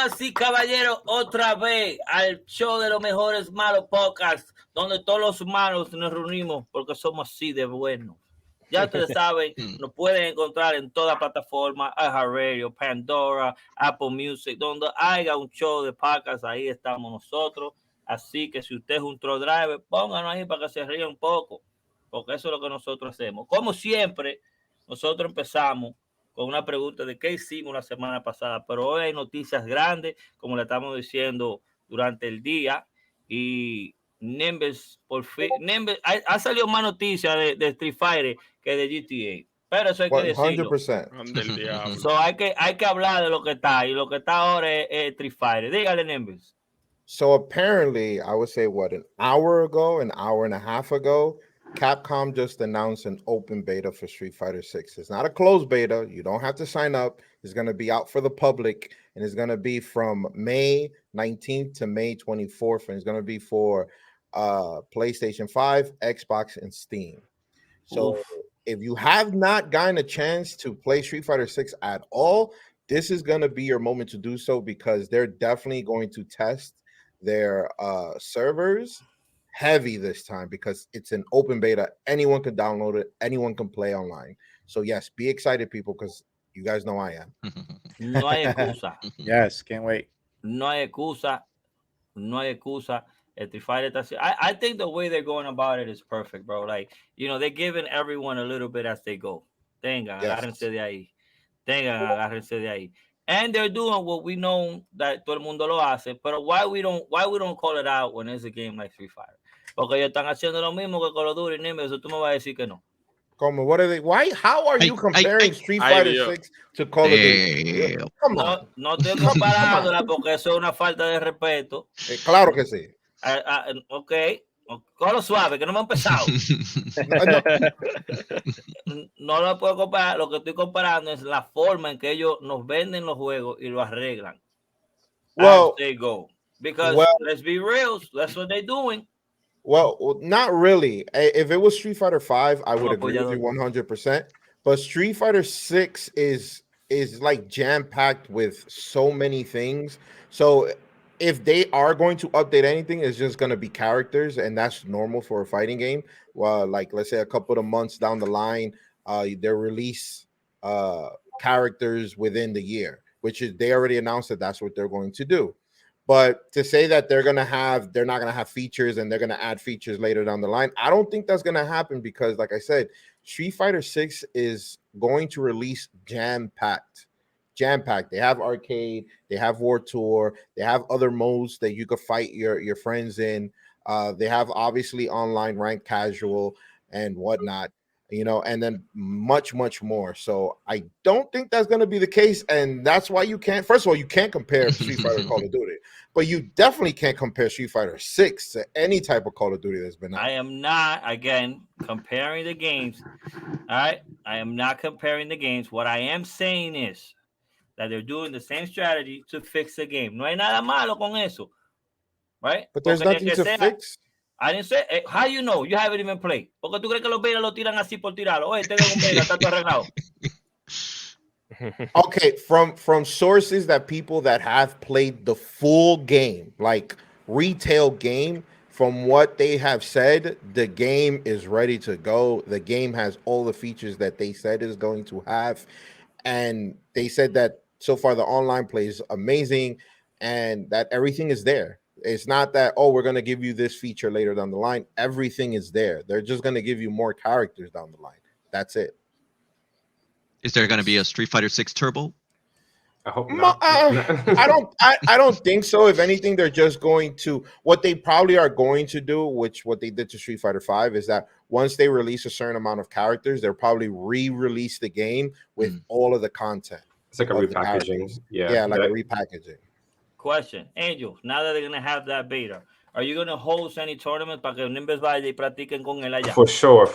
Damas y caballeros, otra vez al show de los mejores malos podcast, donde todos los malos nos reunimos porque somos así de buenos. Ya ustedes saben, nos pueden encontrar en toda plataforma, iHeartRadio, Pandora, Apple Music, donde haya un show de podcast, ahí estamos nosotros. Así que si usted es un truck driver, pónganos ahí para que se ría un poco, porque eso es lo que nosotros hacemos. Como siempre, nosotros empezamos con una pregunta de qué hicimos la semana pasada, pero hoy hay noticias grandes, como le estamos diciendo durante el día, y Nimbus, por fin, Nimbus, ha salido más noticias de Street Fighter que de GTA, pero eso hay que decirlo. 100%. So hay que hablar de lo que está, y lo que está ahora es Street Fighter. Dígale, Nimbus. So apparently, I would say, what, an hour and a half ago, Capcom just announced an open beta for Street Fighter 6. It's not a closed beta. You don't have to sign up. It's going to be out for the public, and it's going to be from May 19th to May 24th, and it's going to be for PlayStation 5, Xbox, and Steam. So if you have not gotten a chance to play Street Fighter 6 at all, this is going to be your moment to do so, because they're definitely going to test their servers heavy this time, because it's an open beta. Anyone can download it. Anyone can play online. So yes, be excited, people, because you guys know I am. No hay excusa. Yes, can't wait. No hay excusa. No hay excusa. Street Fighter, I think the way they're going about it is perfect, bro. Like, you know, they're giving everyone a little bit as they go. Tengan, agárrense de ahí. Tengan, agárrense de ahí. And they're doing what we know that todo el mundo lo hace, but why we don't call it out when it's a game like Street Fighter? Porque ellos están haciendo lo mismo que Call of Duty, Nimbus, eso tú me vas a decir que no. Como, what are they? Why? How are you comparing Street Fighter 6 to Call of Duty? Come on. No estoy comparándola porque eso es una falta de respeto. Claro que sí. Ok, cógelo suave, que no me han empezado. No lo puedo comparar. Lo que estoy comparando es la forma en que ellos nos venden los juegos y lo arreglan. Well, as they go. Because let's be real, that's what they're doing. Well, not really. If it was Street Fighter 5, I would agree with you 100%. But Street Fighter 6 is like jam-packed with so many things. So if they are going to update anything, it's just going to be characters, and that's normal for a fighting game. Well, like, let's say a couple of months down the line, they release characters within the year, which is, they already announced that that's what they're going to do. But to say that they're not going to have features and they're going to add features later down the line, I don't think that's going to happen, because, like I said, Street Fighter 6 is going to release jam-packed. They have arcade, they have War Tour, they have other modes that you could fight your friends in. They have obviously online ranked casual and whatnot, you know, and then much more. So I don't think that's going to be the case, and that's why you can't. First of all, you can't compare Street Fighter to Call of Duty, but you definitely can't compare Street Fighter 6 to any type of Call of Duty that's been out. I am not, again, comparing the games. All right, I am not comparing the games. What I am saying is that they're doing the same strategy to fix the game. No hay nada malo con eso, right? But there's nothing to fix. I didn't say. How you know? You haven't even played. Porque tú crees que los betas lo tiran así por tirarlo. Oye, tengo un beta, está todo arreglado. Okay, from sources that people that have played the full game, like retail game, from what they have said, the game is ready to go. The game has all the features that they said is going to have, and they said that so far the online play is amazing, and that everything is there. It's not that, oh, we're going to give you this feature later down the line. Everything is there. They're just going to give you more characters down the line. That's it. Is there going to be a Street Fighter 6 Turbo? I hope not. I don't think so. If anything, they're just going to, what they probably are going to do, which what they did to Street Fighter 5, is that once they release a certain amount of characters, they'll probably re-release the game with all of the content. It's like a repackaging. Yeah, like a repackaging. Question, Angel, now that they're going to have that beta, are you going to host any tournament para que Nimbus vaya y practiquen con él allá? For sure.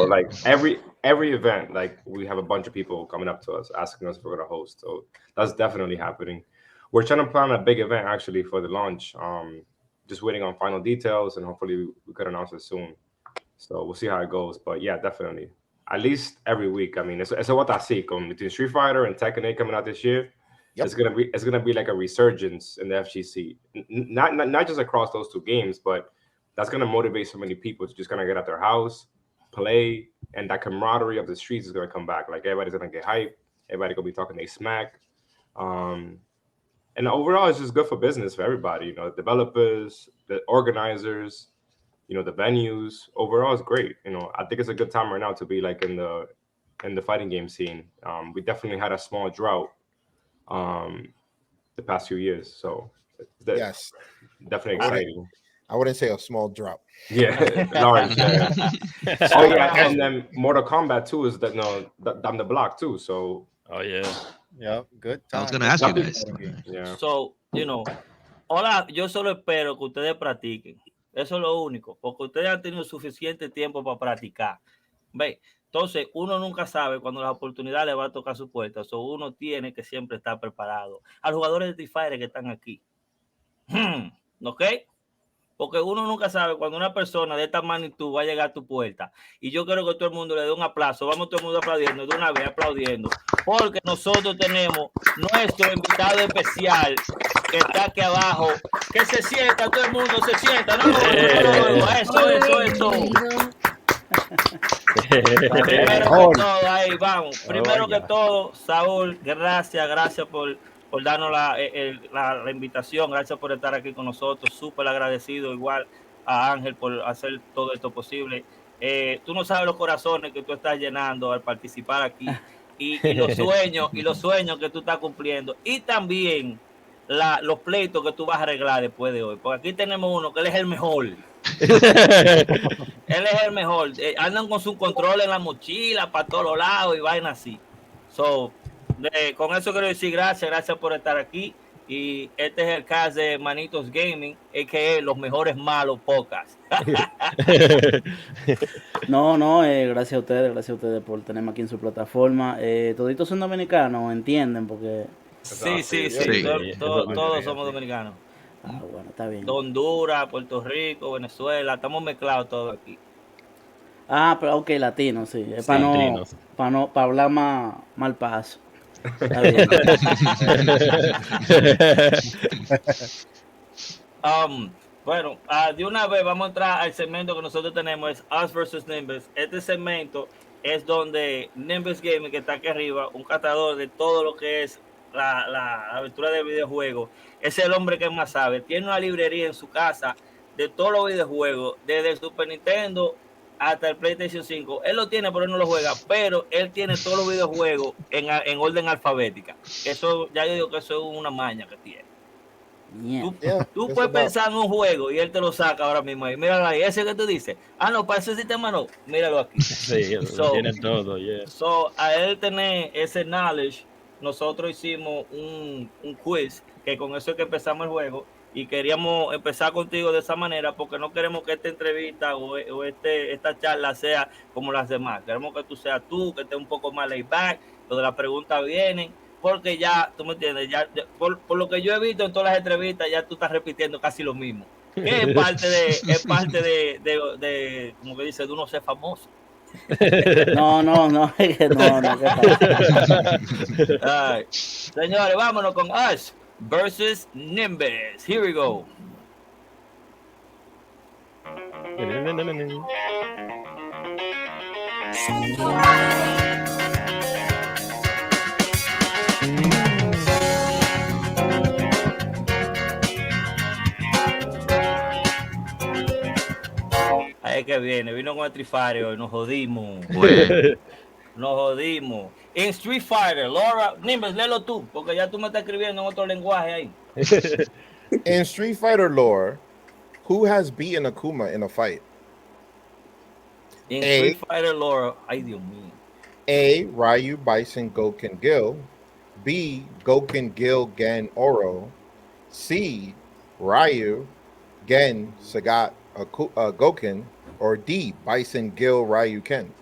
Like every event, like we have a bunch of people coming up to us asking us if we're going to host. So that's definitely happening. We're trying to plan a big event actually for the launch. Just waiting on final details, and hopefully we could announce it soon. So we'll see how it goes. But yeah, definitely. At least every week. I mean, it's what I see between Street Fighter and Tekken 8 coming out this year. It's gonna be like a resurgence in the FGC. Not just across those two games, but that's gonna motivate so many people to just kind of get out their house, play, and that camaraderie of the streets is gonna come back. Like everybody's gonna get hyped. Everybody gonna be talking they smack. And overall, it's just good for business for everybody. You know, the developers, the organizers, you know, the venues. Overall, it's great. You know, I think it's a good time right now to be like in the fighting game scene. We definitely had a small drought the past few years, so yes, definitely exciting. I wouldn't say a small drop. Yeah, large. Oh yeah, and then Mortal Kombat 2 is that down the block too. So good time. I was gonna ask you guys. Yeah. So, you know, hola, yo solo espero que ustedes practiquen. Eso es lo único, porque ustedes han tenido suficiente tiempo para practicar. ¿Ve? Entonces, uno nunca sabe cuando la oportunidad le va a tocar su puerta. So, uno tiene que siempre estar preparado. A los jugadores de Street Fighter que están aquí. ¿Ok? Porque uno nunca sabe cuando una persona de esta magnitud va a llegar a tu puerta. Y yo quiero que todo el mundo le dé un aplauso. Vamos todo el mundo aplaudiendo, de una vez aplaudiendo. Porque nosotros tenemos nuestro invitado especial que está aquí abajo. Que se sienta, todo el mundo se sienta. No, eso. Primero que todo, ahí vamos. Primero que todo, Saúl, gracias por darnos la invitación. Gracias por estar aquí con nosotros. Súper agradecido igual a Ángel por hacer todo esto posible. Tú no sabes los corazones que tú estás llenando al participar aquí y los sueños que tú estás cumpliendo. Y también los pleitos que tú vas a arreglar después de hoy. Porque aquí tenemos uno que él es el mejor. Él es el mejor. Andan con su control en la mochila para todos los lados y vaina así. So, con eso quiero decir gracias por estar aquí. Y este es el cast de Manitos Gaming, a.k.a. Los Mejores Malos podcast. Gracias a ustedes por tenerme aquí en su plataforma. Toditos son dominicanos, entienden, porque sí. Todos somos dominicanos. Bueno, está bien. Honduras, Puerto Rico, Venezuela, estamos mezclados todos aquí. Pero ok, latino, sí. Es para hablar mal paso. Está bien. Bueno, de una vez vamos a entrar al segmento que nosotros tenemos, es Us vs. Nimbus. Este segmento es donde Nimbus Gaming, que está aquí arriba, un catador de todo lo que es la aventura de videojuegos, es el hombre que más sabe. Tiene una librería en su casa de todos los videojuegos, desde el Super Nintendo hasta el PlayStation 5. Él lo tiene, pero él no lo juega, pero él tiene todos los videojuegos en orden alfabética. Eso, ya yo digo que eso es una maña que tiene. Tú puedes pensar en un juego y él te lo saca ahora mismo ahí. Míralo ahí, ese que tú dices. No, para ese sistema no. Míralo aquí. Sí, lo tiene todo, So, a él tener ese knowledge, nosotros hicimos un quiz, que con eso es que empezamos el juego. Y queríamos empezar contigo de esa manera porque no queremos que esta entrevista o esta charla sea como las demás. Queremos que tú seas tú, que estés un poco más laid back, donde las preguntas vienen, porque ya, tú me entiendes, ya por lo que yo he visto en todas las entrevistas, ya tú estás repitiendo casi lo mismo. Que es parte de como que dice, de uno ser famoso. No. Señores, vámonos con Us versus Nimbus. Here we go. Ahí que vino con el Street Fighter y nos jodimos. Nos jodimos. En Street Fighter, Laura, Nimbus, léelo tú, porque ya tú me estás escribiendo en otro lenguaje ahí. In Street Fighter lore, who has beaten Akuma in a fight? In Street Fighter lore, ay Dios mío. A. Ryu, Bison, Goken, Gil. B. Goken, Gil, Gen, Oro. C. Ryu, Gen, Sagat, Goken. Or D. Bison, Gil, Ryu, Ken.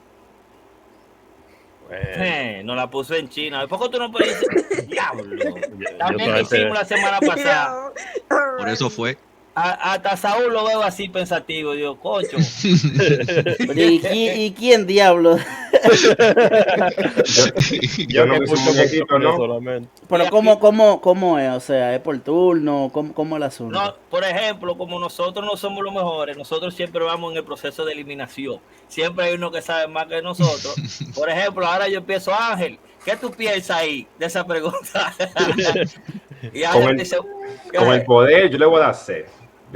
No la puse en China. ¿Por qué tú no puedes decir? Diablo. También lo hicimos la semana pasada. Por eso fue. Hasta Saúl lo veo así pensativo. Digo, cocho. ¿Y quién diablo? Yo no me sumo un equipo, ¿no? Solamente. Pero ¿cómo es? O sea, ¿es por turno? ¿Cómo el asunto? No, por ejemplo, como nosotros no somos los mejores, nosotros siempre vamos en el proceso de eliminación. Siempre hay uno que sabe más que nosotros. Por ejemplo, ahora yo empiezo, Ángel, ¿qué tú piensas ahí de esa pregunta? Y Ángel dice, con el poder, yo le voy a dar C.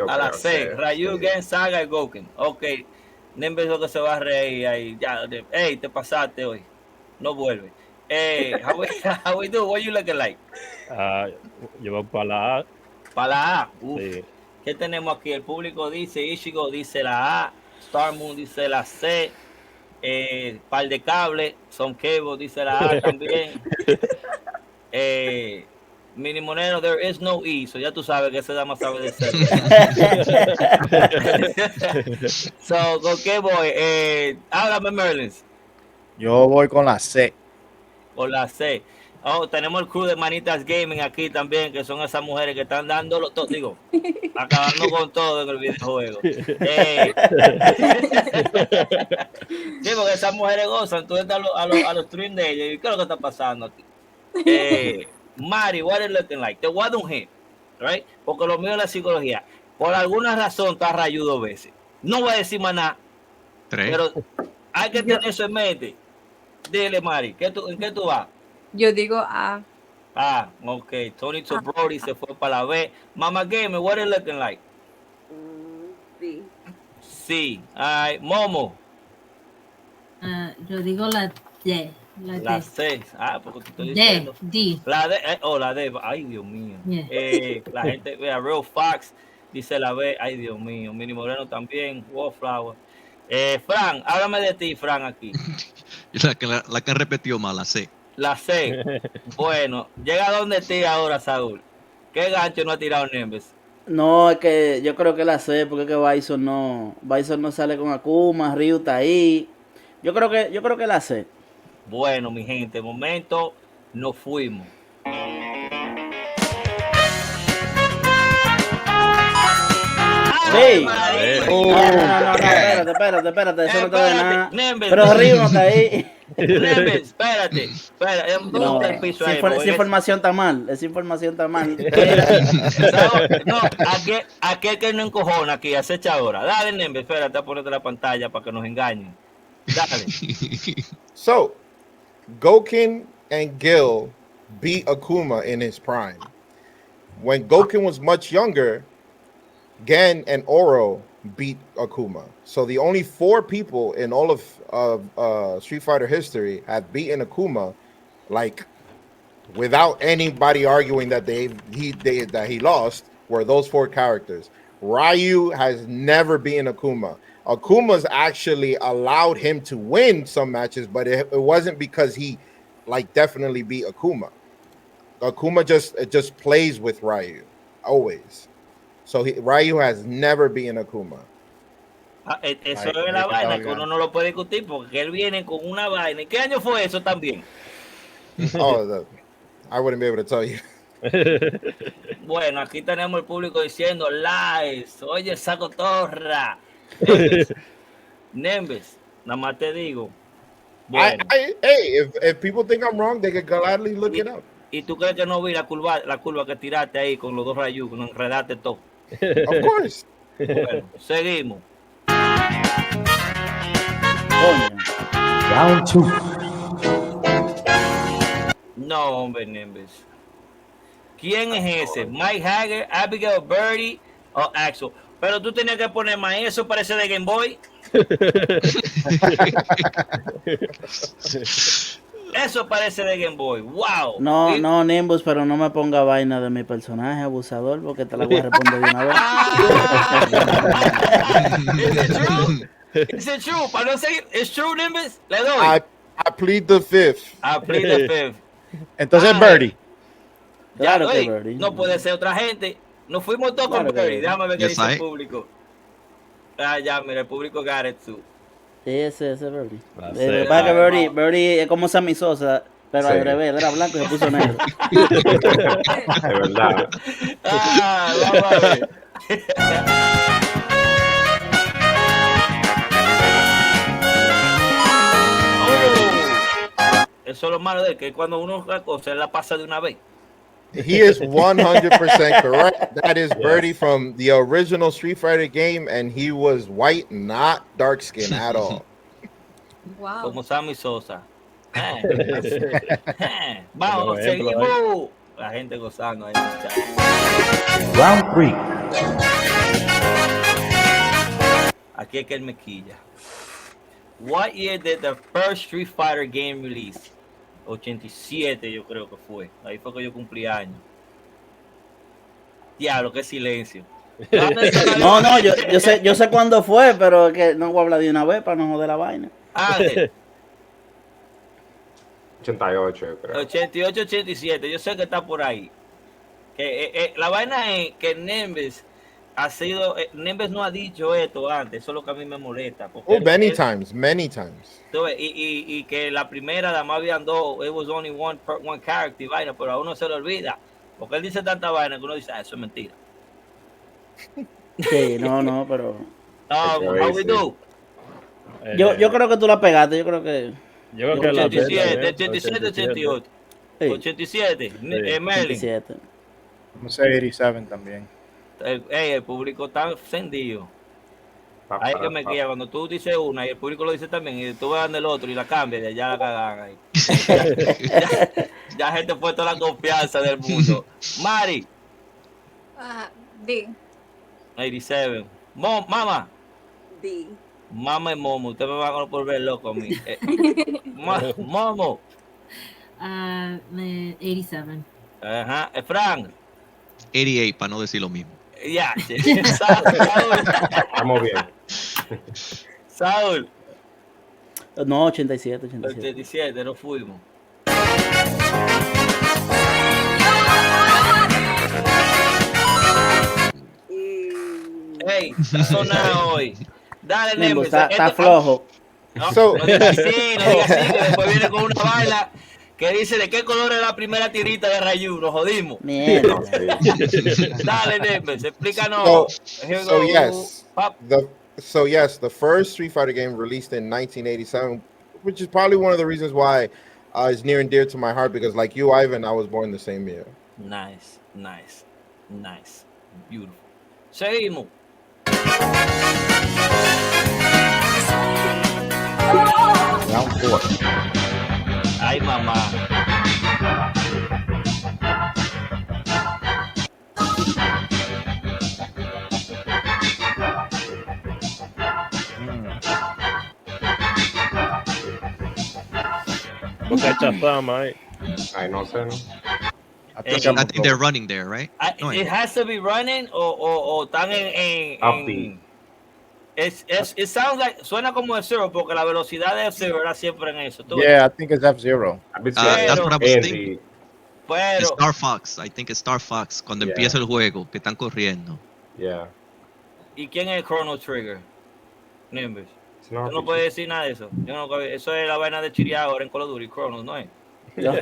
A la C, Ryu, Gen, Saga y Goken. Ok, Nimbus lo que se va a reír ahí. Ya, hey, te pasaste hoy. No vuelve. How we do? What you looking like? Yo voy para la A. Para la A. Uf. Sí. ¿Qué tenemos aquí? El público dice, Ichigo dice la A, Star Moon dice la C, par de cable, Son Cable dice la A también. Mini Monero, there is no E, so ya tú sabes que ese dama sabe de ser. So, ¿con qué voy? Háblame, Merlins. Yo voy con la C. Con la C. Oh, tenemos el crew de Manitas Gaming aquí también, que son esas mujeres que están dándolo todo, digo, acabando con todo en el videojuego. Sí, porque esas mujeres gozan, tú entras a los streams de ellos y ¿qué es lo que está pasando aquí? Mari, what is looking like? The one don't hit, right? Porque lo mío es la psicología. Por alguna razón está Rayu 2 veces. No voy a decir más nada, 3. pero hay que tener eso en mente. Dile, Mari, ¿en qué tú vas? Yo digo A. Ok. Tony to Brody se fue para la B. Mama Game, what is looking like? Sí. Sí. All right. Momo. Yo digo la D. La C. Porque te estoy D. diciendo. D. La D. La D. Ay, Dios mío. Yeah. La gente, vea, Real Fox dice la B. Ay, Dios mío. Mini Moreno también. Wallflower. Fran, háblame de ti, Fran, aquí. La que repetió mal, la C. La C. Bueno, llega donde ti ahora, Saúl. ¿Qué gancho no ha tirado Nimbus? No, es que yo creo que la sé, porque es que Bison no sale con Akuma, Ryu está ahí. Yo creo que la sé. Bueno, mi gente, de momento nos fuimos. Sí. No, Espérate, eso no te da nada. Nimbus. Pero Ryu no está ahí. Nimbus, espérate. No, esa información está mal. No, aquel que no encojona aquí, acecha ahora. Dale, Nimbus, espérate a ponerte la pantalla para que nos engañen. Dale. So, Goken and Gil beat Akuma in his prime. When Goken was much younger, Gen and Oro beat Akuma. So the only 4 people in all of Street Fighter history have beaten Akuma, like without anybody arguing that he lost, were those 4 characters. Ryu has never beaten Akuma. Akuma's actually allowed him to win some matches, but it wasn't because he like definitely beat Akuma. Akuma just plays with Ryu always. So Ryu has never beaten Akuma. Eso es la vaina que uno no lo puede discutir porque él viene con una vaina. ¿Y qué año fue eso también? I wouldn't be able to tell you. Bueno, aquí tenemos el público diciendo lies. Oye, saco torra. Nimbus, nada más te digo. Bueno. Hey, if people think I'm wrong, they can gladly look it up. ¿Y tú crees que no vi la curva que tiraste ahí con los 2 rayos, que nos enredaste todo? Of course. Bueno, seguimos. Round 2. No, hombre, Nimbus. ¿Quién es ese? ¿Mike Hager, Abigail Birdie o Axel? Pero tú tenías que poner más. ¿Eso parece de Game Boy? Eso parece de Game Boy. ¡Wow! No, Nimbus, pero no me ponga vaina de mi personaje abusador porque te la voy a responder de una vez. ¿Es true? Para no seguir, ¿es true, Nimbus? Le doy. I plead the fifth. Entonces, Birdie. Claro que Birdie. No puede ser otra gente. Nos fuimos todos con Birdie. Déjame ver qué dice el público. Ya, mira, el público got it too. Sí, ese es Birdie. Para que Birdie es como Sammy Sosa, pero al revés, era blanco y se puso negro. De verdad. Vamos a ver. Eso es lo malo de que cuando uno la cosa, él la pasa de una vez. He is 100% correct. That is Birdie from the original Street Fighter game, and he was white, not dark skin at all. Wow. Como Sammy Sosa. Vamos, seguimos. La gente gozando ahí. Round 3. Aquí es que él me quilla. What year did the first Street Fighter game release? 87 yo creo que fue. Ahí fue que yo cumplí años. Diablo, qué silencio. No, yo sé cuándo fue, pero es que no voy a hablar de una vez para no joder la vaina. Ángel, 88, yo creo. 88, 87, yo sé que está por ahí. Que la vaina es que Nimbus ha sido, Nimbus no ha dicho esto antes, eso es lo que a mí me molesta. Oh, many times. Y que la primera, además habían dos, it was only one character y vaina, pero a uno se le olvida. Porque él dice tanta vaina que uno dice, eso es mentira. Sí, no, pero... How we do? Yo creo que tú la pegaste, yo creo que... 87, 87, 88. Sí. 87, Merlin. 87. Vamos a 87 también. El público está encendido. Ahí que me queda cuando tú dices una y el público lo dice también y tú vas el otro y la cambias y allá la cagan ahí. ya gente fue toda la confianza del mundo. Mari. D. 87. Mama. D. Mama y Momo. Usted me va a volver loco a mí. Momo. 87. Ajá. Frank. 88, para no decir lo mismo. Ya. Saul. Estamos bien. Saul. No, 87. 87, no fuimos. Hey, está sonado hoy. Dale, Nemo. Está flojo. No digas así, que después viene con una vaina que dice de qué color es la primera tirita de Rayu. Nos jodimos. Mierda. Dale, Nemo, explícanos. So yes, the first Street Fighter game released in 1987, which is probably one of the reasons why it's near and dear to my heart, because like you, Ivan, I was born the same year. Nice. Beautiful. Seguimos. Round 4. Ay, mamá. Ay, no sé, ¿no? I think they're running there, right? It has to be running o están en Upbeat. It sounds like, suena como F-Zero porque la velocidad de F-Zero era siempre en eso. Yeah, I think it's F-Zero. That's what I was thinking. Pero, Star Fox, I think it's Star Fox, cuando empieza el juego, que están corriendo. Yeah. ¿Y quién es Chrono Trigger? Nimbus. No, Tú no puedes decir nada de eso. Eso es la vaina de Chiriá ahora en Call of Duty, Chronos, ¿no es? Es un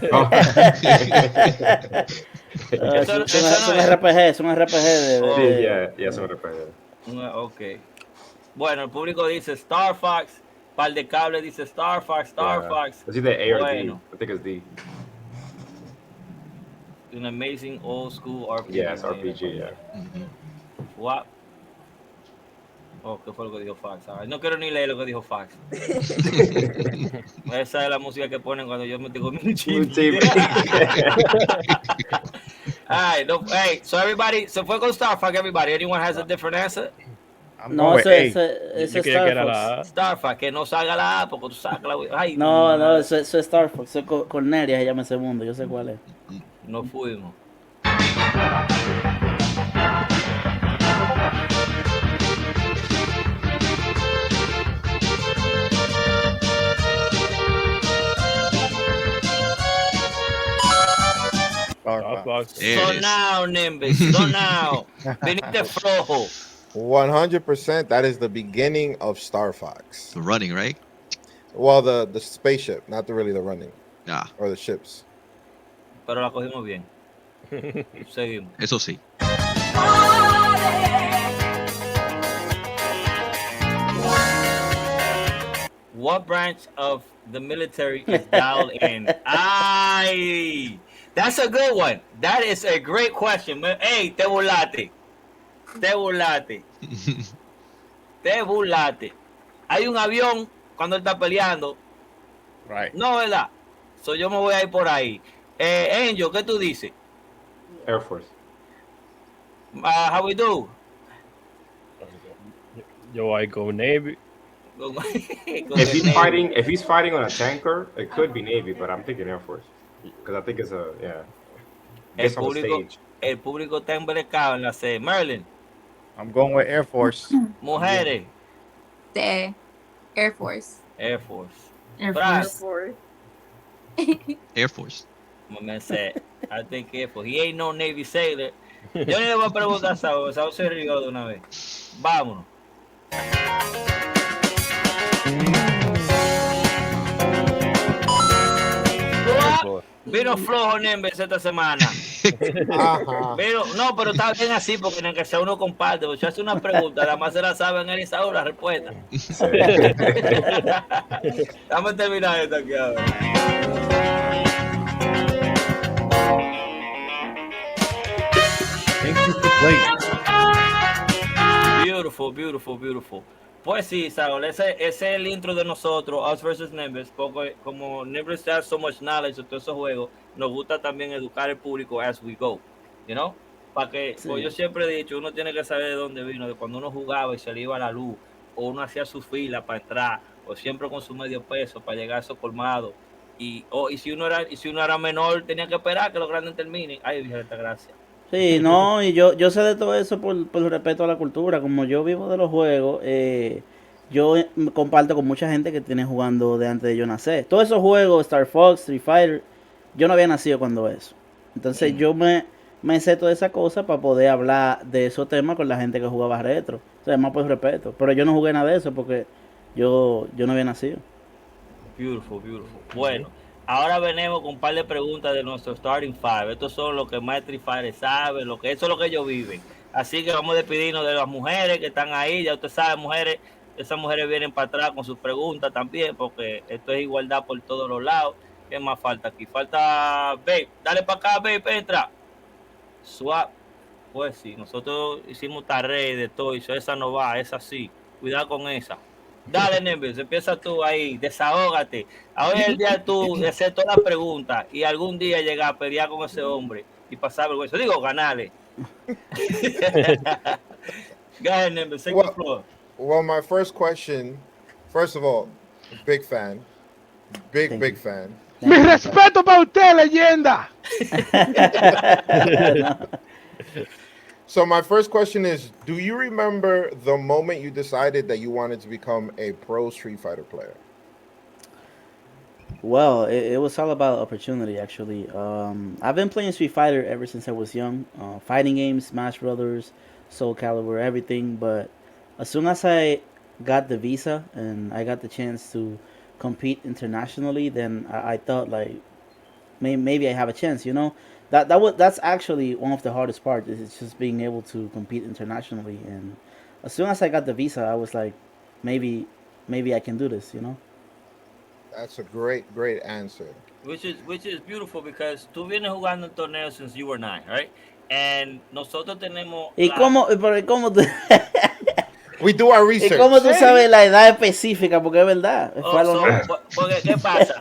RPG, es un RPG de... Sí, es un RPG. Ok. Bueno, el público dice Star Fox, par de cable dice Star Fox. Es either A or Bueno. D. I think it's D. An amazing old school RPG. Yeah, it's RPG, yeah. What? Oh, ¿qué fue lo que dijo Fox? No quiero ni leer lo que dijo Fox. Esa es la música que ponen cuando yo me digo un chip. Hey, so everybody, se fue con Star Fox, everybody. Anyone has a different answer? No, ese es Star Fox. Star Fox, que no salga la A, porque tú sacas la... Ay, no, eso es Star Fox. Eso es Cornelia, se llama ese mundo. Yo sé cuál es. No fuimos. So now, Nimbus, so now. Viniste flojo. 100%. That is the beginning of Star Fox. The running, right? Well, the spaceship, not really the running. Yeah. Or the ships. Pero la cogimos bien. Seguimos. Eso sí. What branch of the military is dialed in? Ay, that's a good one. That is a great question. Hey, te burlaste. Te burlaste. Te burlaste. Hay un avión cuando él está peleando. Right. No, ¿verdad? So yo me voy a ir por ahí. Angel, ¿qué tú dices? Air Force. How we do? Yo, I go Navy. If he's fighting on a tanker, it could be Navy, but I'm thinking Air Force because I think it's el público está embrecado en la C. Merlin. I'm going with Air Force. Mujeres. The Air Force. Air Force. Air Bryce. Force. Air Force. My man said, I think Air Force. He ain't no Navy sailor. Yo ni le voy a preguntar a Saul. Saul se rió de una vez. Vámonos. Vino flojo Nimbus esta semana. Pero está bien así porque en el que sea uno comparte. Porque yo hace una pregunta, además se la saben él y Saúl la respuesta. Vamos a terminar esto aquí ahora. Beautiful. Pues sí, Saul, ese es el intro de nosotros, Us versus Nimbus, porque como Nimbus has so much knowledge de todos esos juegos, nos gusta también educar al público as we go, you know? Para que, sí. Pues yo siempre he dicho, uno tiene que saber de dónde vino, de cuando uno jugaba y se le iba la luz, o uno hacía su fila para entrar, o siempre con su medio peso para llegar a esos colmados, y si uno era menor, tenía que esperar que los grandes terminen. Ay, Virgen, gracias. Sí, no, y yo sé de todo eso por respeto a la cultura. Como yo vivo de los juegos, yo comparto con mucha gente que tiene jugando de antes de yo nacer. Todos esos juegos, Star Fox, Street Fighter, yo no había nacido cuando eso. Entonces yo me sé toda esa cosa para poder hablar de esos temas con la gente que jugaba retro. O sea, más por respeto. Pero yo no jugué nada de eso porque yo no había nacido. Beautiful. Bueno. Ahora venimos con un par de preguntas de nuestro Starting Five. Estos son los que más Street Fighter sabe, eso es lo que ellos viven. Así que vamos a despedirnos de las mujeres que están ahí. Ya usted sabe, mujeres, esas mujeres vienen para atrás con sus preguntas también, porque esto es igualdad por todos los lados. ¿Qué más falta aquí? Falta Babe. Dale para acá, Babe, entra. Swap. Pues sí, nosotros hicimos tarea de todo. Y esa no va, esa sí. Cuidado con esa. Dale, Nimbus, empieza tú ahí, desahógate. Ahora es el día tú de hacer todas las preguntas y algún día llegar a pelear con ese hombre y pasar vergüenza. Digo, ganarle. Go ahead, Nimbus, take the floor. Well, my first question, first of all, big fan. Big fan. Mi respeto para usted, leyenda. So my first question is, do you remember the moment you decided that you wanted to become a pro Street Fighter player? Well, it was all about opportunity, actually. I've been playing Street Fighter ever since I was young. Fighting games, Smash Brothers, Soul Calibur, everything. But as soon as I got the visa and I got the chance to compete internationally, then I thought, like, maybe I have a chance, you know? That's actually one of the hardest parts, is just being able to compete internationally. And as soon as I got the visa, I was like, maybe I can do this, you know. That's a great answer. Which is beautiful because tú vienes jugando en torneos since you were 9, right? And nosotros tenemos. ¿Y cómo tú? We do our research. ¿Y cómo tú sabes la edad específica? Porque es verdad. Porque, ¿qué pasa?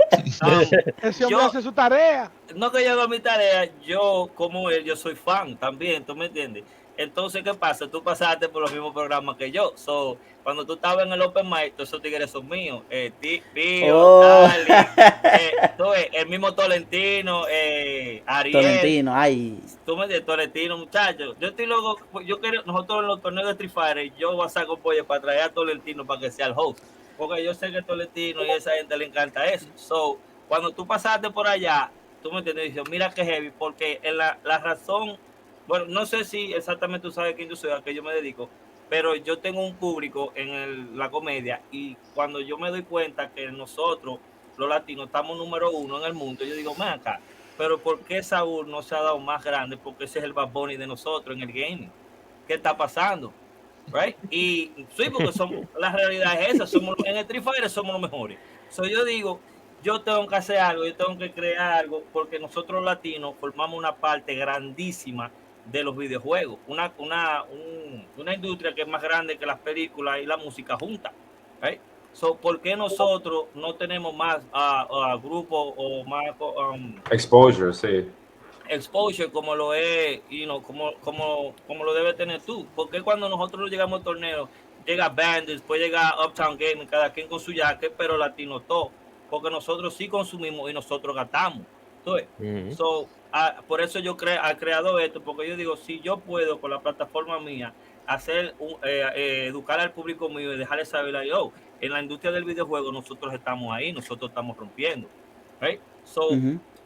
Ese hombre hace su tarea. No que yo haga mi tarea, yo como él, yo soy fan también, ¿tú me entiendes? Entonces, ¿qué pasa? Tú pasaste por los mismos programas que yo. So, cuando tú estabas en el Open Mic, todos esos tigres son míos. Pío, Dali, el mismo Tolentino, Ariel. Tolentino, ay. Tú me entiendes, Tolentino, muchachos. Yo estoy loco, nosotros en los torneos de Street Fighter, yo voy a sacar pollo para traer a Tolentino para que sea el host. Porque yo sé que Tolentino y esa gente le encanta eso. So, cuando tú pasaste por allá, tú me entiendes, dices, mira qué heavy, porque la razón. Bueno, no sé si exactamente tú sabes quién yo soy, a qué yo me dedico, pero yo tengo un público en la comedia y cuando yo me doy cuenta que nosotros, los latinos, estamos número 1 en el mundo, yo digo, ven acá, pero ¿por qué Saúl no se ha dado más grande? Porque ese es el Bad Bunny de nosotros en el gaming. ¿Qué está pasando? right? Y sí, porque la realidad es esa, en Street Fighter somos los mejores. So yo digo, yo tengo que hacer algo, yo tengo que crear algo, porque nosotros los latinos formamos una parte grandísima de los videojuegos, una industria que es más grande que las películas y la música juntas, right? So, ¿por qué nosotros no tenemos más grupos o más exposure, sí, exposure como lo es, como lo debe tener tú? Porque cuando nosotros llegamos al torneo, llega Bandits, después llega Uptown Gaming, cada quien con su jaque, pero latino todo, porque nosotros sí consumimos y nosotros gastamos. Entonces, por eso yo he creado esto, porque yo digo, si yo puedo con la plataforma mía hacer educar al público mío y dejarles saber, en la industria del videojuego nosotros estamos ahí, nosotros estamos rompiendo, right? So,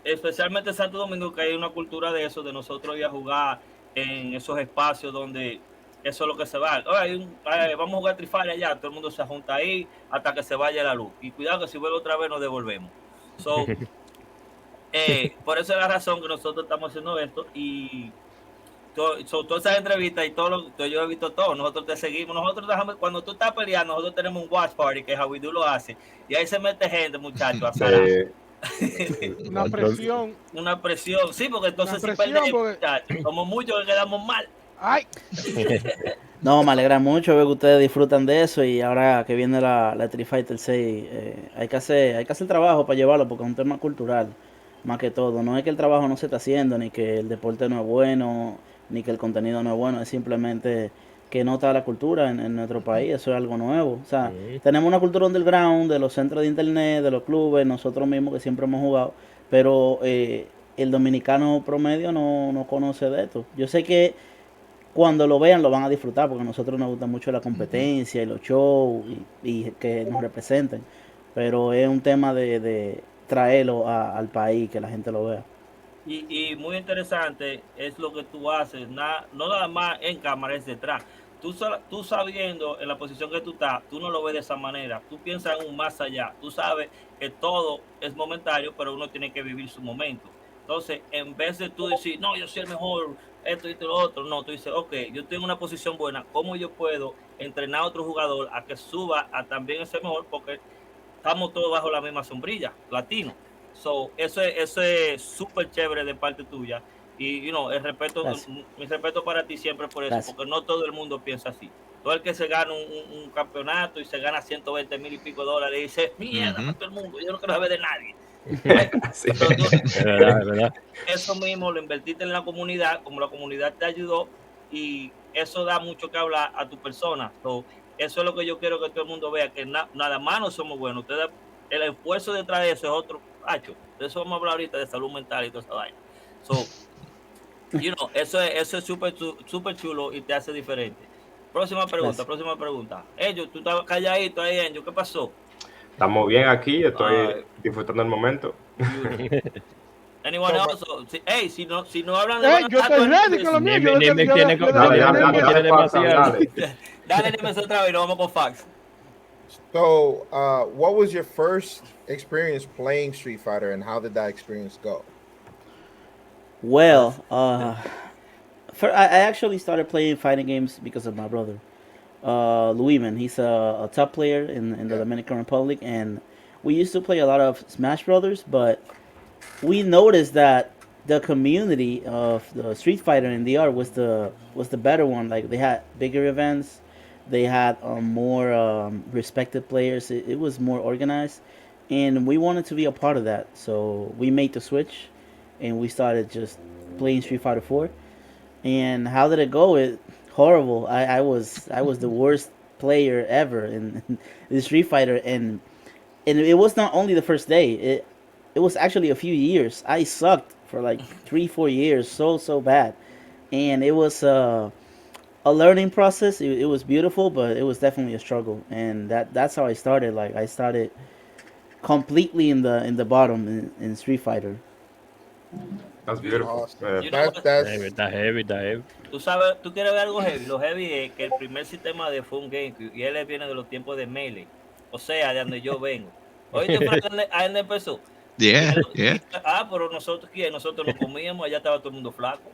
especialmente en Santo Domingo, que hay una cultura de eso, de nosotros ir a jugar en esos espacios donde eso es lo que se va. Vamos a jugar Street Fighter allá, todo el mundo se junta ahí hasta que se vaya la luz. Y cuidado que si vuelve otra vez nos devolvemos. So, por eso es la razón que nosotros estamos haciendo esto. Y todas esas entrevistas y yo he visto todo. Nosotros te seguimos. Cuando tú estás peleando, nosotros tenemos un watch party que Javidú lo hace. Y ahí se mete gente, muchachos, a salar. Una presión, sí, porque entonces si perdemos, como muchos que quedamos mal. Ay. No, me alegra mucho ver que ustedes disfrutan de eso y ahora que viene la Street Fighter 6, hay que hacer trabajo para llevarlo porque es un tema cultural, más que todo. No es que el trabajo no se está haciendo, ni que el deporte no es bueno, ni que el contenido no es bueno, es simplemente que no está la cultura en nuestro país, eso es algo nuevo. O sea, tenemos una cultura underground de los centros de internet, de los clubes, nosotros mismos que siempre hemos jugado, pero el dominicano promedio no conoce de esto. Yo sé que cuando lo vean lo van a disfrutar porque a nosotros nos gusta mucho la competencia y los shows y que nos representen, pero es un tema de traerlo al país, que la gente lo vea. Y muy interesante es lo que tú haces, no nada más en cámara, es detrás. Tú sabiendo en la posición que tú estás, tú no lo ves de esa manera, tú piensas en un más allá, tú sabes que todo es momentario, pero uno tiene que vivir su momento. Entonces, en vez de tú decir, no, yo soy el mejor, esto y lo otro, no, tú dices, ok, yo tengo una posición buena, ¿cómo yo puedo entrenar a otro jugador a que suba a también ese mejor? Porque estamos todos bajo la misma sombrilla, latino. So, eso es súper chévere de parte tuya. Y, el respeto, mi respeto para ti siempre por eso, porque no todo el mundo piensa así. Todo el que se gana un campeonato y se gana 120,000 y pico $, y dice, mierda, para todo el mundo, yo no quiero saber de nadie. Sí. Entonces, es verdad. Eso mismo lo invertiste en la comunidad, como la comunidad te ayudó, y eso da mucho que hablar a tu persona. So, eso es lo que yo quiero que todo el mundo vea, que nada más no somos buenos. Ustedes, el esfuerzo detrás de eso es otro hacho. De eso vamos a hablar ahorita, de salud mental y toda esa vaina. So, eso es súper chulo y te hace diferente. Próxima pregunta. Ellos, tú estabas calladito ahí, Angel, ¿qué pasó? Estamos bien aquí, estoy disfrutando el momento. Anyone else? Hey, si no hablan de yo estoy ready con lo mío. Dale, dime otra vez, nos vamos con Fax. So, what was your first experience playing Street Fighter, and how did that experience go? Well, I actually started playing fighting games because of my brother, Luiman. He's a top player in the Dominican Republic, and we used to play a lot of Smash Brothers, but we noticed that the community of the Street Fighter in DR was the better one. Like, they had bigger events, they had more respected players. It was more organized, and we wanted to be a part of that. So we made the switch, and we started just playing Street Fighter 4. And how did it go? Horrible. I was the worst player ever in the Street Fighter, and it was not only the first day. It was actually a few years. I sucked for like 3-4 years, so bad, and it was a learning process. It was beautiful, but it was definitely a struggle, and that's how I started. Like, I started completely in the bottom in Street Fighter. That's beautiful. Está heavy. Tú quieres ver algo heavy. Lo heavy es que el primer sistema de fue un GameCube y él viene de los tiempos de Melee, o sea, de donde yo vengo. ¿Oíste, a él empezó? Yeah. Pero nosotros nos comíamos, allá estaba todo el mundo flaco.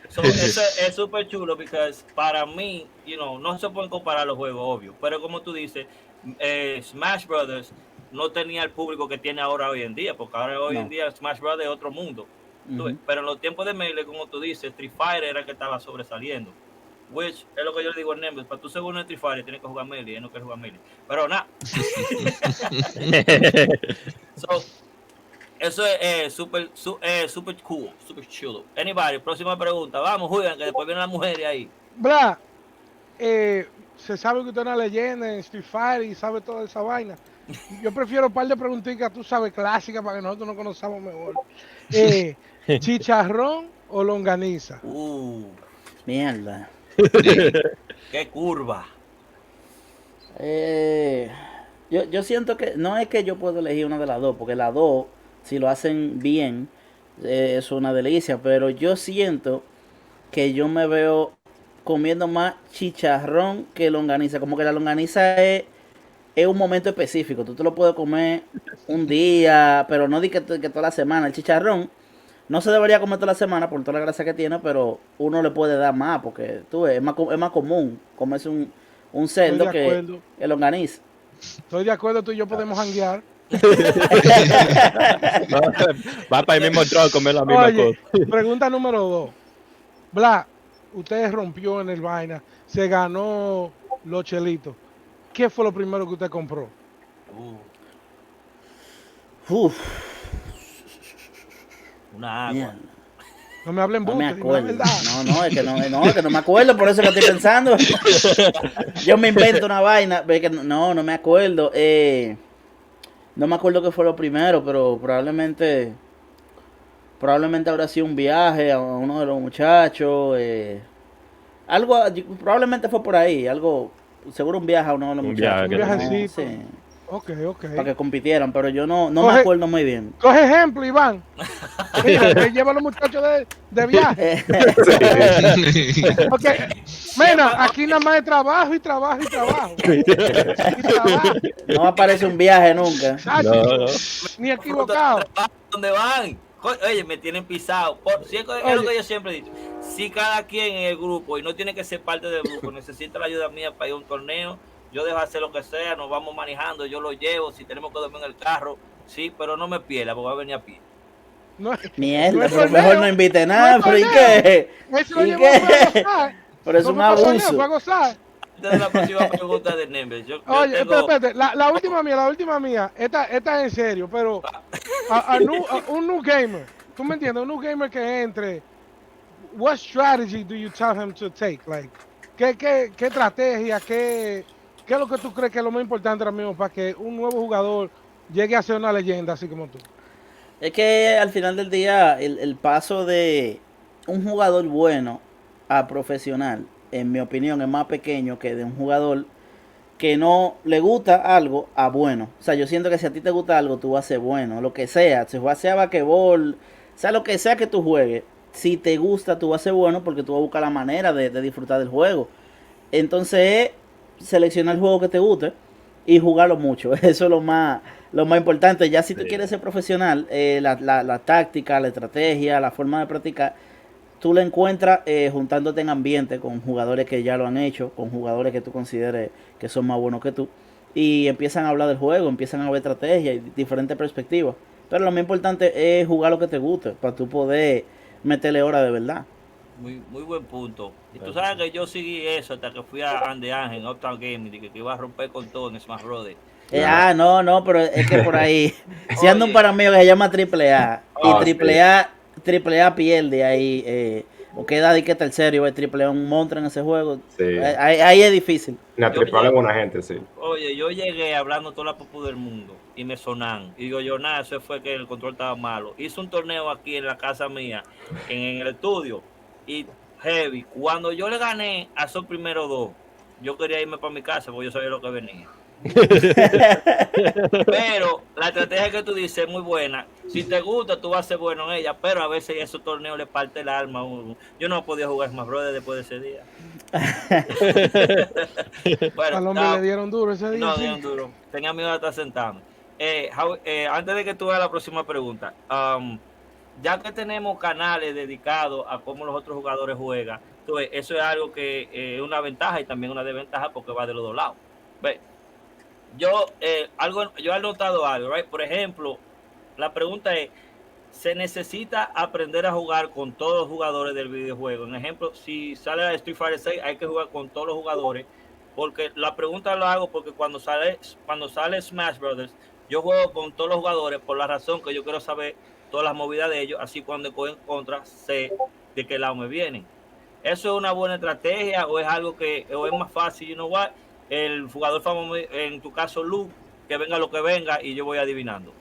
So, eso es súper chulo porque para mí, no se pueden comparar los juegos, obvio. Pero como tú dices, Smash Brothers no tenía el público que tiene ahora hoy en día, porque ahora hoy en día Smash Brothers es otro mundo. Pero en los tiempos de Melee, como tú dices, Street Fighter era el que estaba sobresaliendo. Which es lo que yo le digo al Nimbus, para tú ser bueno en Street Fighter tienes que jugar Melee, no quieres jugar Melee. Pero nada. So, eso es súper cool, súper chulo. Anybody, próxima pregunta. Vamos, juegan, que después vienen las mujeres ahí. Bra, se sabe que usted es una leyenda en Street Fighter y sabe toda esa vaina. Yo prefiero un par de preguntitas, tú sabes, clásicas, para que nosotros nos conozcamos mejor. ¿Chicharrón o longaniza? Mierda. Qué curva. Yo siento que no es que yo puedo elegir una de las dos, porque las dos, si lo hacen bien, es una delicia, pero yo siento que yo me veo comiendo más chicharrón que longaniza. Como que la longaniza es un momento específico. Tú te lo puedes comer un día, pero no di que toda la semana. El chicharrón no se debería comer toda la semana por toda la grasa que tiene, pero uno le puede dar más, porque tú ves, es más común comerse un cerdo que el longaniza. Estoy de acuerdo, tú y yo podemos janguear. Va para el mismo trozo a comer la misma cosa. Pregunta número 2. Bla, usted rompió en el vaina, se ganó los chelitos. ¿Qué fue lo primero que usted compró? Una agua. No me hablen no me bote, acuerdo. dime la verdad. No, es que no me acuerdo, por eso que estoy pensando. Yo me invento una vaina, que no me acuerdo. No me acuerdo qué fue lo primero, pero probablemente habrá sido un viaje a uno de los muchachos. Algo, probablemente fue por ahí, algo, seguro un viaje a uno de los muchachos. Un viajecito. Sí. Ok. Para que compitieran, pero yo no me acuerdo muy bien. Coge ejemplo, Iván. Mira, que lleva a los muchachos de viaje. Ok, Mena, aquí nada más es trabajo y trabajo y trabajo. No aparece un viaje nunca. No. Ni equivocado. ¿Dónde van? Oye, me tienen pisado. Es lo que yo siempre he dicho. Si cada quien en el grupo, y no tiene que ser parte del grupo, necesita la ayuda mía para ir a un torneo, yo dejo hacer lo que sea, nos vamos manejando, yo lo llevo, si tenemos que dormir en el carro, sí, pero no me pierda, porque va a venir a pie. Mierda, pero mejor no invite nada, pero ¿y qué? ¿Y qué? Pero es un abuso. Antes de la próxima pregunta de Nembe. Oye, espérate, la última mía, esta es en serio, pero un new gamer, ¿tú me entiendes? Un new gamer que entre, what strategy do you tell him to take? Like, ¿qué estrategia, qué es lo que tú crees que es lo más importante ahora mismo para que un nuevo jugador llegue a ser una leyenda así como tú? Es que al final del día, el paso de un jugador bueno a profesional, en mi opinión, es más pequeño que de un jugador que no le gusta algo a bueno. O sea, yo siento que si a ti te gusta algo, tú vas a ser bueno, lo que sea, sea basquetbol, sea lo que sea que tú juegues, si te gusta, tú vas a ser bueno porque tú vas a buscar la manera de disfrutar del juego. Entonces, seleccionar el juego que te guste y jugarlo mucho. Eso es lo más importante. Ya si tú quieres ser profesional, la táctica, la estrategia, la forma de practicar, tú la encuentras juntándote en ambiente con jugadores que ya lo han hecho, con jugadores que tú consideres que son más buenos que tú, y empiezan a hablar del juego, empiezan a ver estrategias y diferentes perspectivas. Pero lo más importante es jugar lo que te guste, para tú poder meterle horas de verdad. Muy buen punto. Y tú sabes que yo seguí eso hasta que fui a Ande Ángel, en Uptown Gaming, y que iba a romper con todo en Smash Brothers. No, pero es que por ahí, si anda un parameo que se llama AAA, y AAA pierde ahí, o queda de que tercero y va AAA un monstruo en ese juego, ahí es difícil. La AAA es buena gente, sí. Oye, yo llegué hablando toda la popu del mundo y me sonan. Y digo yo, nada, eso fue que el control estaba malo. Hice un torneo aquí en la casa mía, en el estudio, y heavy. Cuando yo le gané a esos primeros dos, yo quería irme para mi casa porque yo sabía lo que venía. Pero la estrategia que tú dices es muy buena. Si te gusta, tú vas a ser bueno en ella. Pero a veces esos torneos le parte el alma a uno. Yo no podía jugar Smash Brothers después de ese día. Bueno, al hombre le dieron duro ese día. No, dieron duro. Tenía miedo de estar sentado. Antes de que tú hagas la próxima pregunta, ya que tenemos canales dedicados a cómo los otros jugadores juegan, entonces eso es algo que es una ventaja y también una desventaja porque va de los dos lados. ¿Ve? Yo he notado algo, right? Por ejemplo, la pregunta es, ¿se necesita aprender a jugar con todos los jugadores del videojuego? En ejemplo, si sale a Street Fighter 6, hay que jugar con todos los jugadores, porque la pregunta lo hago porque cuando sale Smash Brothers, yo juego con todos los jugadores por la razón que yo quiero saber todas las movidas de ellos, así cuando cogen contra sé de qué lado me vienen. ¿Eso es una buena estrategia o es algo que o es más fácil, you know what? El jugador famoso, en tu caso Luke, que venga lo que venga y yo voy adivinando?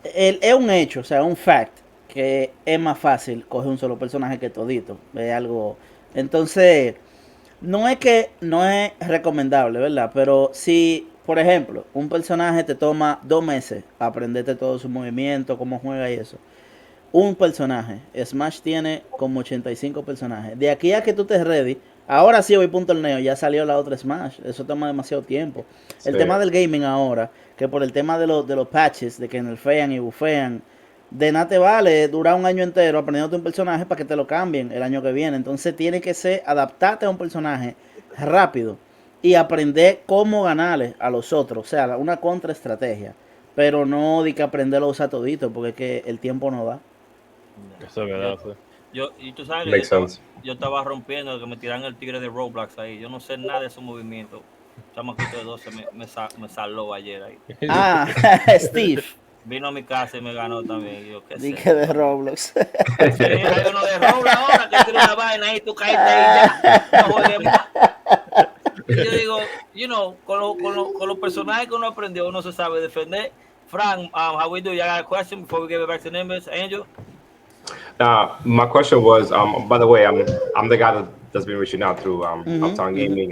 Es un hecho, o sea, un fact, que es más fácil coger un solo personaje que todito. Es algo. Entonces, no es recomendable, ¿verdad? Pero si, por ejemplo, un personaje te toma 2 meses aprenderte todo su movimiento, cómo juega y eso. Un personaje. Smash tiene como 85 personajes. De aquí a que tú estés ready, ahora sí voy por un torneo, ya salió la otra Smash. Eso toma demasiado tiempo. Sí. El tema del gaming ahora, que por el tema de los patches, de que nerfean y bufean, de nada te vale durar un año entero aprendiéndote un personaje para que te lo cambien el año que viene. Entonces tiene que ser adaptarte a un personaje rápido y aprender cómo ganarle a los otros. O sea, una contraestrategia. Pero no de que aprenderlo a usar todito, porque es que el tiempo no da. Eso es verdad, y tú sabes que yo estaba rompiendo, que me tiran el tigre de Roblox ahí. Yo no sé nada de su movimiento. Chamaquito de 12 me saló ayer ahí. Ah, Steve. Vino a mi casa y me ganó también. Yo qué sé. Dije de Roblox. Sí, hay uno de Roblox ahora que tiene una vaina ahí, tú caíste ahí ya. No juegues más. Y yo digo, you know, con los personajes que uno aprendió, uno se sabe defender. Frank, how we do? You got a question before we give it back to Nimbus? Angel? My question was, by the way, I'm the guy that's been reaching out through Uptown Gaming.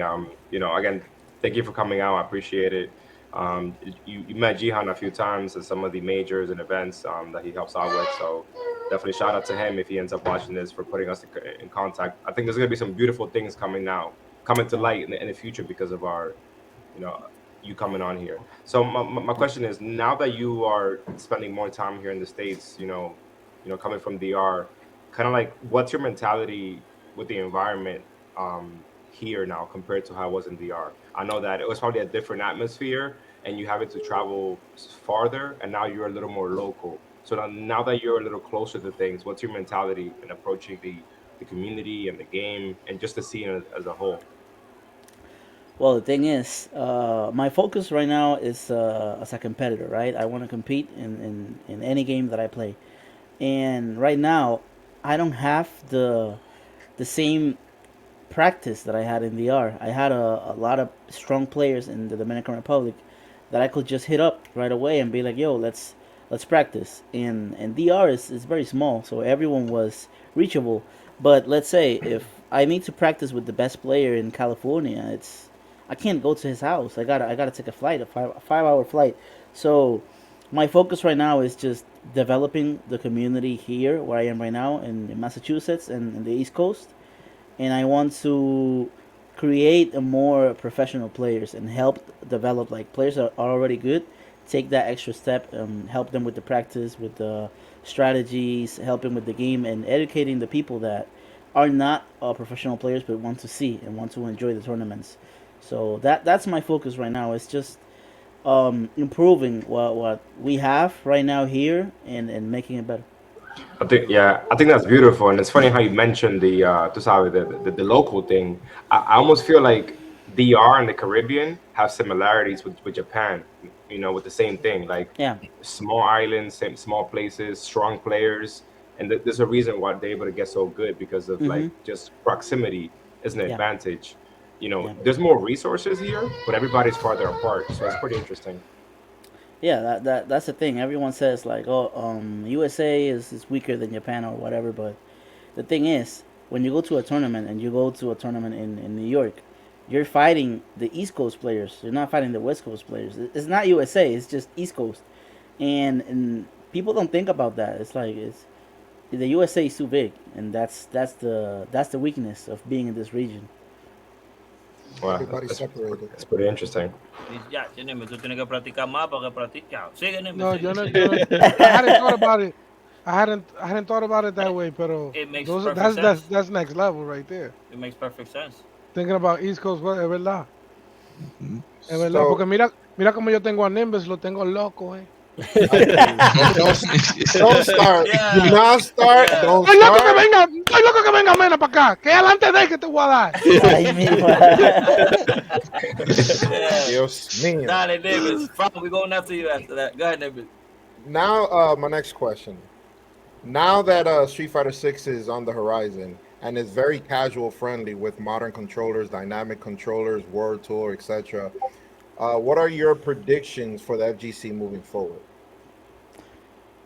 You know, again, thank you for coming out. I appreciate it. You met Jihan a few times at some of the majors and events that he helps out with. So definitely shout out to him if he ends up watching this for putting us in contact. I think there's going to be some beautiful things coming to light in the future because of our, you know, you coming on here. So my question is, now that you are spending more time here in the States, you know, coming from DR, kind of like, what's your mentality with the environment here now compared to how it was in DR? I know that it was probably a different atmosphere and you having to travel farther, and now you're a little more local. So now that you're a little closer to things, what's your mentality in approaching the community and the game and just the scene as a whole? Well, the thing is, my focus right now is as a competitor, right? I want to compete in any game that I play. And right now, I don't have the same practice that I had in DR. I had a lot of strong players in the Dominican Republic that I could just hit up right away and be like, yo, let's practice. And DR is very small, so everyone was reachable. But let's say if I need to practice with the best player in California, I can't go to his house. I gotta take a flight, a 5-hour flight. So my focus right now is just developing the community here where I am right now in Massachusetts and in the East Coast. And I want to create a more professional players and help develop like players that are already good, take that extra step and help them with the practice, with the strategies, helping with the game, and educating the people that are not professional players but want to see and want to enjoy the tournaments. So that's my focus right now. It's just improving what we have right now here and making it better. I think that's beautiful, and it's funny how you mentioned the local thing. I almost feel like DR and the Caribbean have similarities with Japan, you know, with the same thing, like small islands, small places, strong players, and there's a reason why they're able to get so good because of like just proximity is an advantage. You know, there's more resources here, but everybody's farther apart, so it's pretty interesting. Yeah, that's the thing. Everyone says like, USA is weaker than Japan or whatever, but the thing is, when you go to a tournament and you go to a tournament in New York, you're fighting the East Coast players. You're not fighting the West Coast players. It's not USA. It's just East Coast, and people don't think about that. It's like the USA is too big, and that's the weakness of being in this region. Wow, everybody's separated. It's pretty interesting. Ya, tú tienes que practicar más para que practicar. Sigue, No, yo no. I hadn't thought about it. I hadn't thought about it that way, pero It makes those, perfect sense. that's next level right there. It makes perfect sense. Thinking about East Coast, es verdad. Mhm. Es verdad, So, porque mira como yo tengo a Nimbus, lo tengo loco, don't start. Yeah. Do not start. Yeah. Don't Estoy loco start. que venga Mena para acá. Que adelante de que te voy a dar. Ay, mi madre. Yeah. Dios mío. Dale, Nimbus. Frank, we're going after you after that. Go ahead, Nimbus. Now, my next question. Now that Street Fighter 6 is on the horizon and is very casual friendly with modern controllers, dynamic controllers, World Tour, etc., what are your predictions for the FGC moving forward?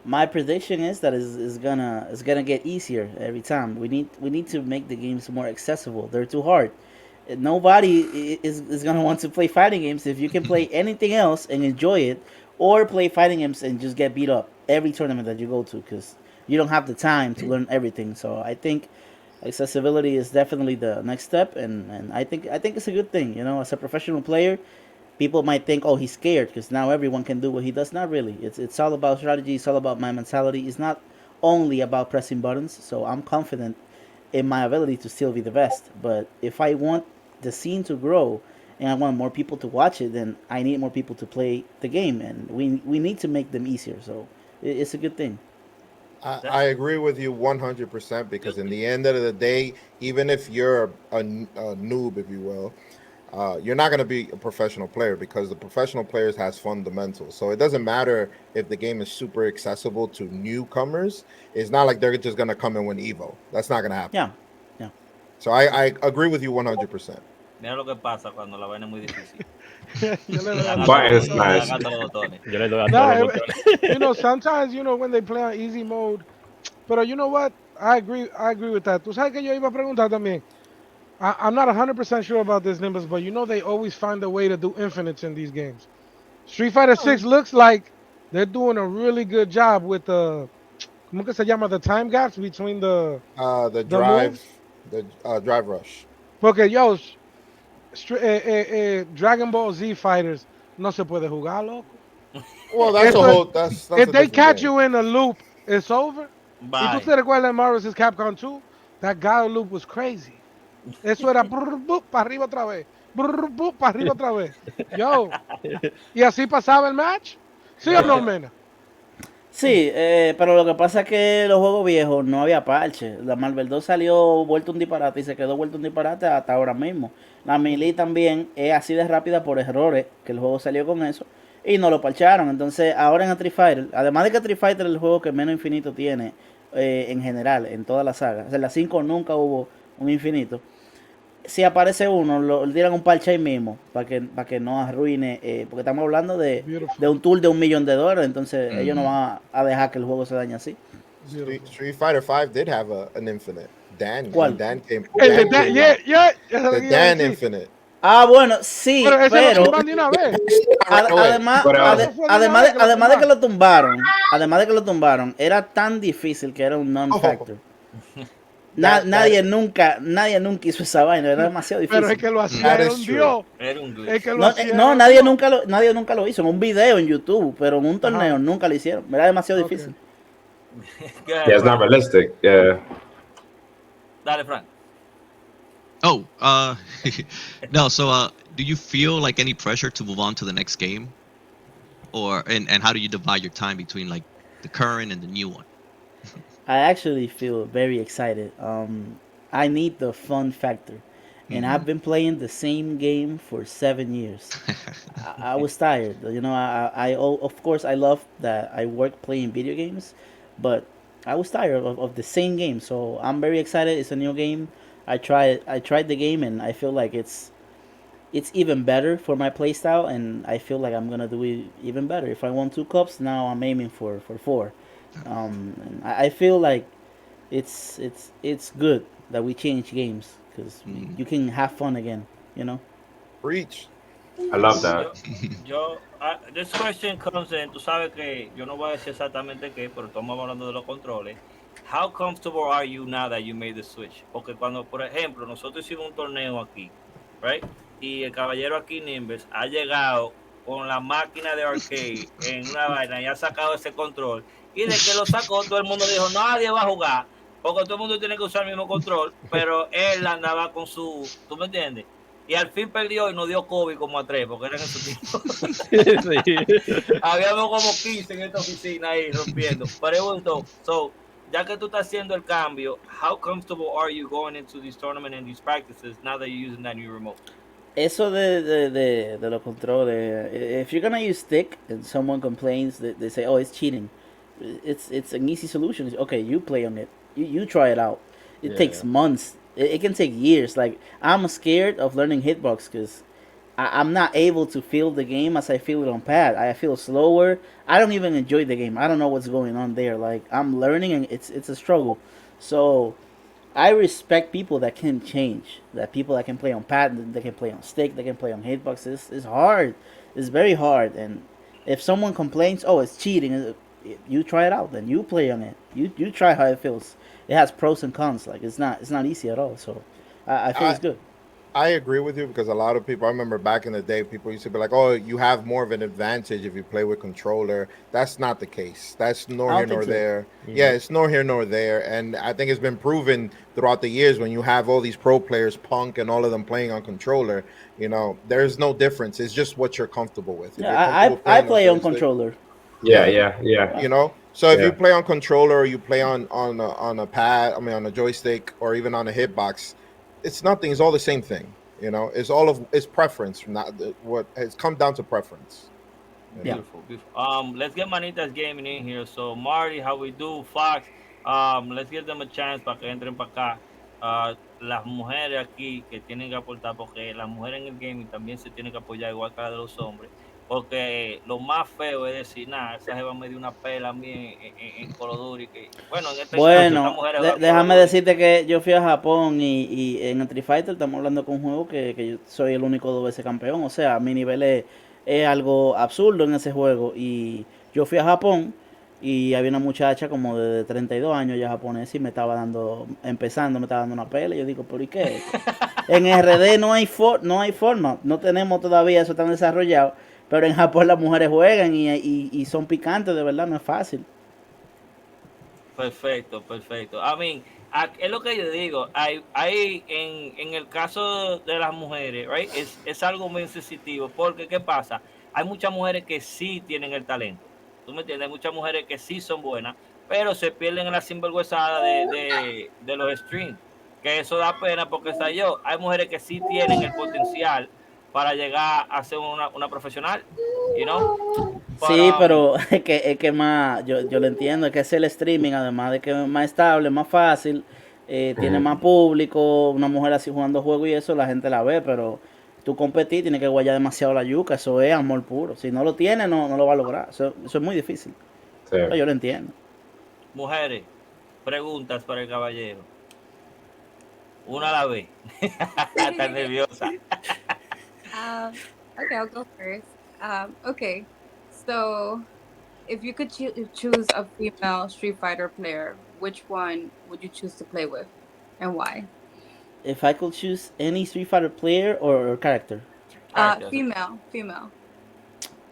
My prediction is that is gonna get easier every time. We need to make the games more accessible. They're too hard. Nobody is gonna want to play fighting games if you can play anything else and enjoy it, or play fighting games and just get beat up every tournament that you go to because you don't have the time to learn everything. So I think accessibility is definitely the next step, and I think it's a good thing. You know, as a professional player, people might think, oh, he's scared because now everyone can do what he does. Not really. It's all about strategy. It's all about my mentality. It's not only about pressing buttons. So I'm confident in my ability to still be the best. But if I want the scene to grow and I want more people to watch it, then I need more people to play the game, and we need to make them easier. So it's a good thing. I agree with you 100% because in the end of the day, even if you're a noob, if you will, you're not going to be a professional player because the professional players has fundamentals. So it doesn't matter if the game is super accessible to newcomers. It's not like they're just going to come and win Evo. That's not going to happen. Yeah. So I agree with you 100%. Mira lo que pasa cuando la vaina es muy difícil. Buttons, nice. Yo le doy a todos los botones. You know, sometimes, you know, when they play on easy mode, but you know what? I agree with that. Tú sabes que yo iba a preguntar también. I'm not 100% sure about this, Nimbus, but you know they always find a way to do infinites in these games. Street Fighter 6 looks like they're doing a really good job with the, ¿cómo que se llama? The time gaps between the drive rush. Porque yo, Dragon Ball Z fighters no se puede jugar, loco. Well, that's if they catch game. you in a loop, it's over. Bye. Y tú te recuerdas Marvel's Capcom 2? That guy loop was crazy. Eso era para arriba otra vez. Para arriba otra vez. Yo. ¿Y así pasaba el match? ¿Sí o no, Mena? Sí, pero lo que pasa es que los juegos viejos no había parche. La Marvel 2 salió vuelto un disparate y se quedó vuelto un disparate hasta ahora mismo. La Melee también es así de rápida por errores, que el juego salió con eso y no lo parcharon. Entonces ahora en Street Fighter, además de que Street Fighter es el juego que menos infinito tiene en general, en toda la saga. O sea, en la 5 nunca hubo un infinito. Si aparece uno, le tiran un parche ahí mismo para que no arruine, porque estamos hablando de un tool de $1 millón, entonces ellos no van a dejar que el juego se dañe así. Street Fighter 5 did have an infinite. ¿Cuál? Dan came. The Dan infinite. Ah, bueno, sí, pero además de que lo tumbaron, era tan difícil que era un non-factor. Nadie nunca hizo esa vaina, era demasiado difícil. Pero es que lo hacía, era un dios. Era un glitch. No, nadie nunca lo hizo. En un video en YouTube, pero en un torneo nunca lo hicieron. Era demasiado difícil. Yeah, it's not realistic. Yeah. Dale, Frank. Oh, no. So, do you feel like any pressure to move on to the next game, and how do you divide your time between like the current and the new one? I actually feel very excited. I need the fun factor, and I've been playing the same game for 7 years. I was tired, you know. I of course I love that I work playing video games, but I was tired of the same game. So I'm very excited. It's a new game. I tried the game, and I feel like it's even better for my playstyle, and I feel like I'm gonna do it even better. If I won 2 cups, now I'm aiming for 4. And I feel like it's good that we change games because you can have fun again, you know. Preach. I love that. This question comes in. Tú sabes que yo no voy a decir exactamente qué, pero estamos hablando de los controles. How comfortable are you now that you made the switch? Porque cuando, por ejemplo, nosotros hicimos un torneo aquí, right? Y el caballero aquí, Nimbus, ha llegado con la máquina de arcade en una vaina y ha sacado ese control y de que lo sacó, todo el mundo dijo, nadie va a jugar, porque todo el mundo tiene que usar el mismo control, pero él andaba con su, ¿tú me entiendes? Y al fin perdió y nos dio COVID como a 3, porque eran esos tipos. Habíamos como 15 en esta oficina ahí rompiendo. Pregunto, so, ya que tú estás haciendo el cambio, how comfortable are you going into this tournament and these practices now that you're using that new remote? Eso de los controles, if you're gonna use stick and someone complains, they say, oh, it's cheating. It's an easy solution. Okay, you play on it. You try it out. It takes months. It can take years. Like, I'm scared of learning hitbox because I'm not able to feel the game as I feel it on pad. I feel slower. I don't even enjoy the game. I don't know what's going on there. Like, I'm learning and it's a struggle. So I respect people that can change. That people that can play on pad, they can play on stick, they can play on hitbox. It's hard. It's very hard. And if someone complains, oh, it's cheating, you try it out. Then you play on it. You try how it feels. It has pros and cons. Like, it's not easy at all. So I feel it's good. I agree with you because a lot of people, I remember back in the day, people used to be like, oh, you have more of an advantage if you play with controller. That's not the case. That's nor here nor there. Mm-hmm. Yeah, it's nor here nor there. And I think it's been proven throughout the years when you have all these pro players, Punk and all of them playing on controller, you know, there's no difference. It's just what you're comfortable with. Yeah, I play on controller. Yeah. You know, so if you play on controller or you play on a pad, I mean, on a joystick or even on a hitbox, it's nothing. It's all the same thing. You know, it's preference. Not what it's come down to preference. Yeah. Beautiful. Let's get Manita's gaming in here. So Marty, how we do? Fox. Let's give them a chance para que entren para acá. Las mujeres aquí que tienen que aportar, porque las mujeres en el gaming también se tienen que apoyar igual que la de los hombres. Porque lo más feo es decir, nada, esa jeva me dio una pela a mí en Call of Duty. Que, bueno, en este caso, déjame decirte que yo fui a Japón y en el Street Fighter estamos hablando con un juego que yo soy el único 2 veces campeón. O sea, mi nivel es algo absurdo en ese juego. Y yo fui a Japón y había una muchacha como de 32 años ya japonesa y me estaba dando una pela. Y yo digo, ¿por y qué? En RD no hay forma, no tenemos todavía eso tan desarrollado. Pero en Japón las mujeres juegan y son picantes, de verdad, no es fácil. Perfecto. I mean, es lo que yo digo. Hay en el caso de las mujeres, right, es algo muy sensitivo. Porque, ¿qué pasa? Hay muchas mujeres que sí tienen el talento. ¿Tú me entiendes? Hay muchas mujeres que sí son buenas, pero se pierden en la sinvergüenzada de los streams. Que eso da pena porque hay mujeres que sí tienen el potencial para llegar a ser una profesional, you know? Sí, pero es que más, yo lo entiendo, es que es el streaming, además de que es más estable, más fácil, tiene más público, una mujer así jugando juegos y eso, la gente la ve, pero tú competir, tienes que guayar demasiado la yuca, eso es amor puro. Si no lo tiene, no lo va a lograr, eso es muy difícil. Sí. Pero yo lo entiendo. Mujeres, preguntas para el caballero. Una a la vez. Está nerviosa. Okay, I'll go first. Okay, so if you could choose a female Street Fighter player, which one would you choose to play with, and why? If I could choose any Street Fighter player or character? Female.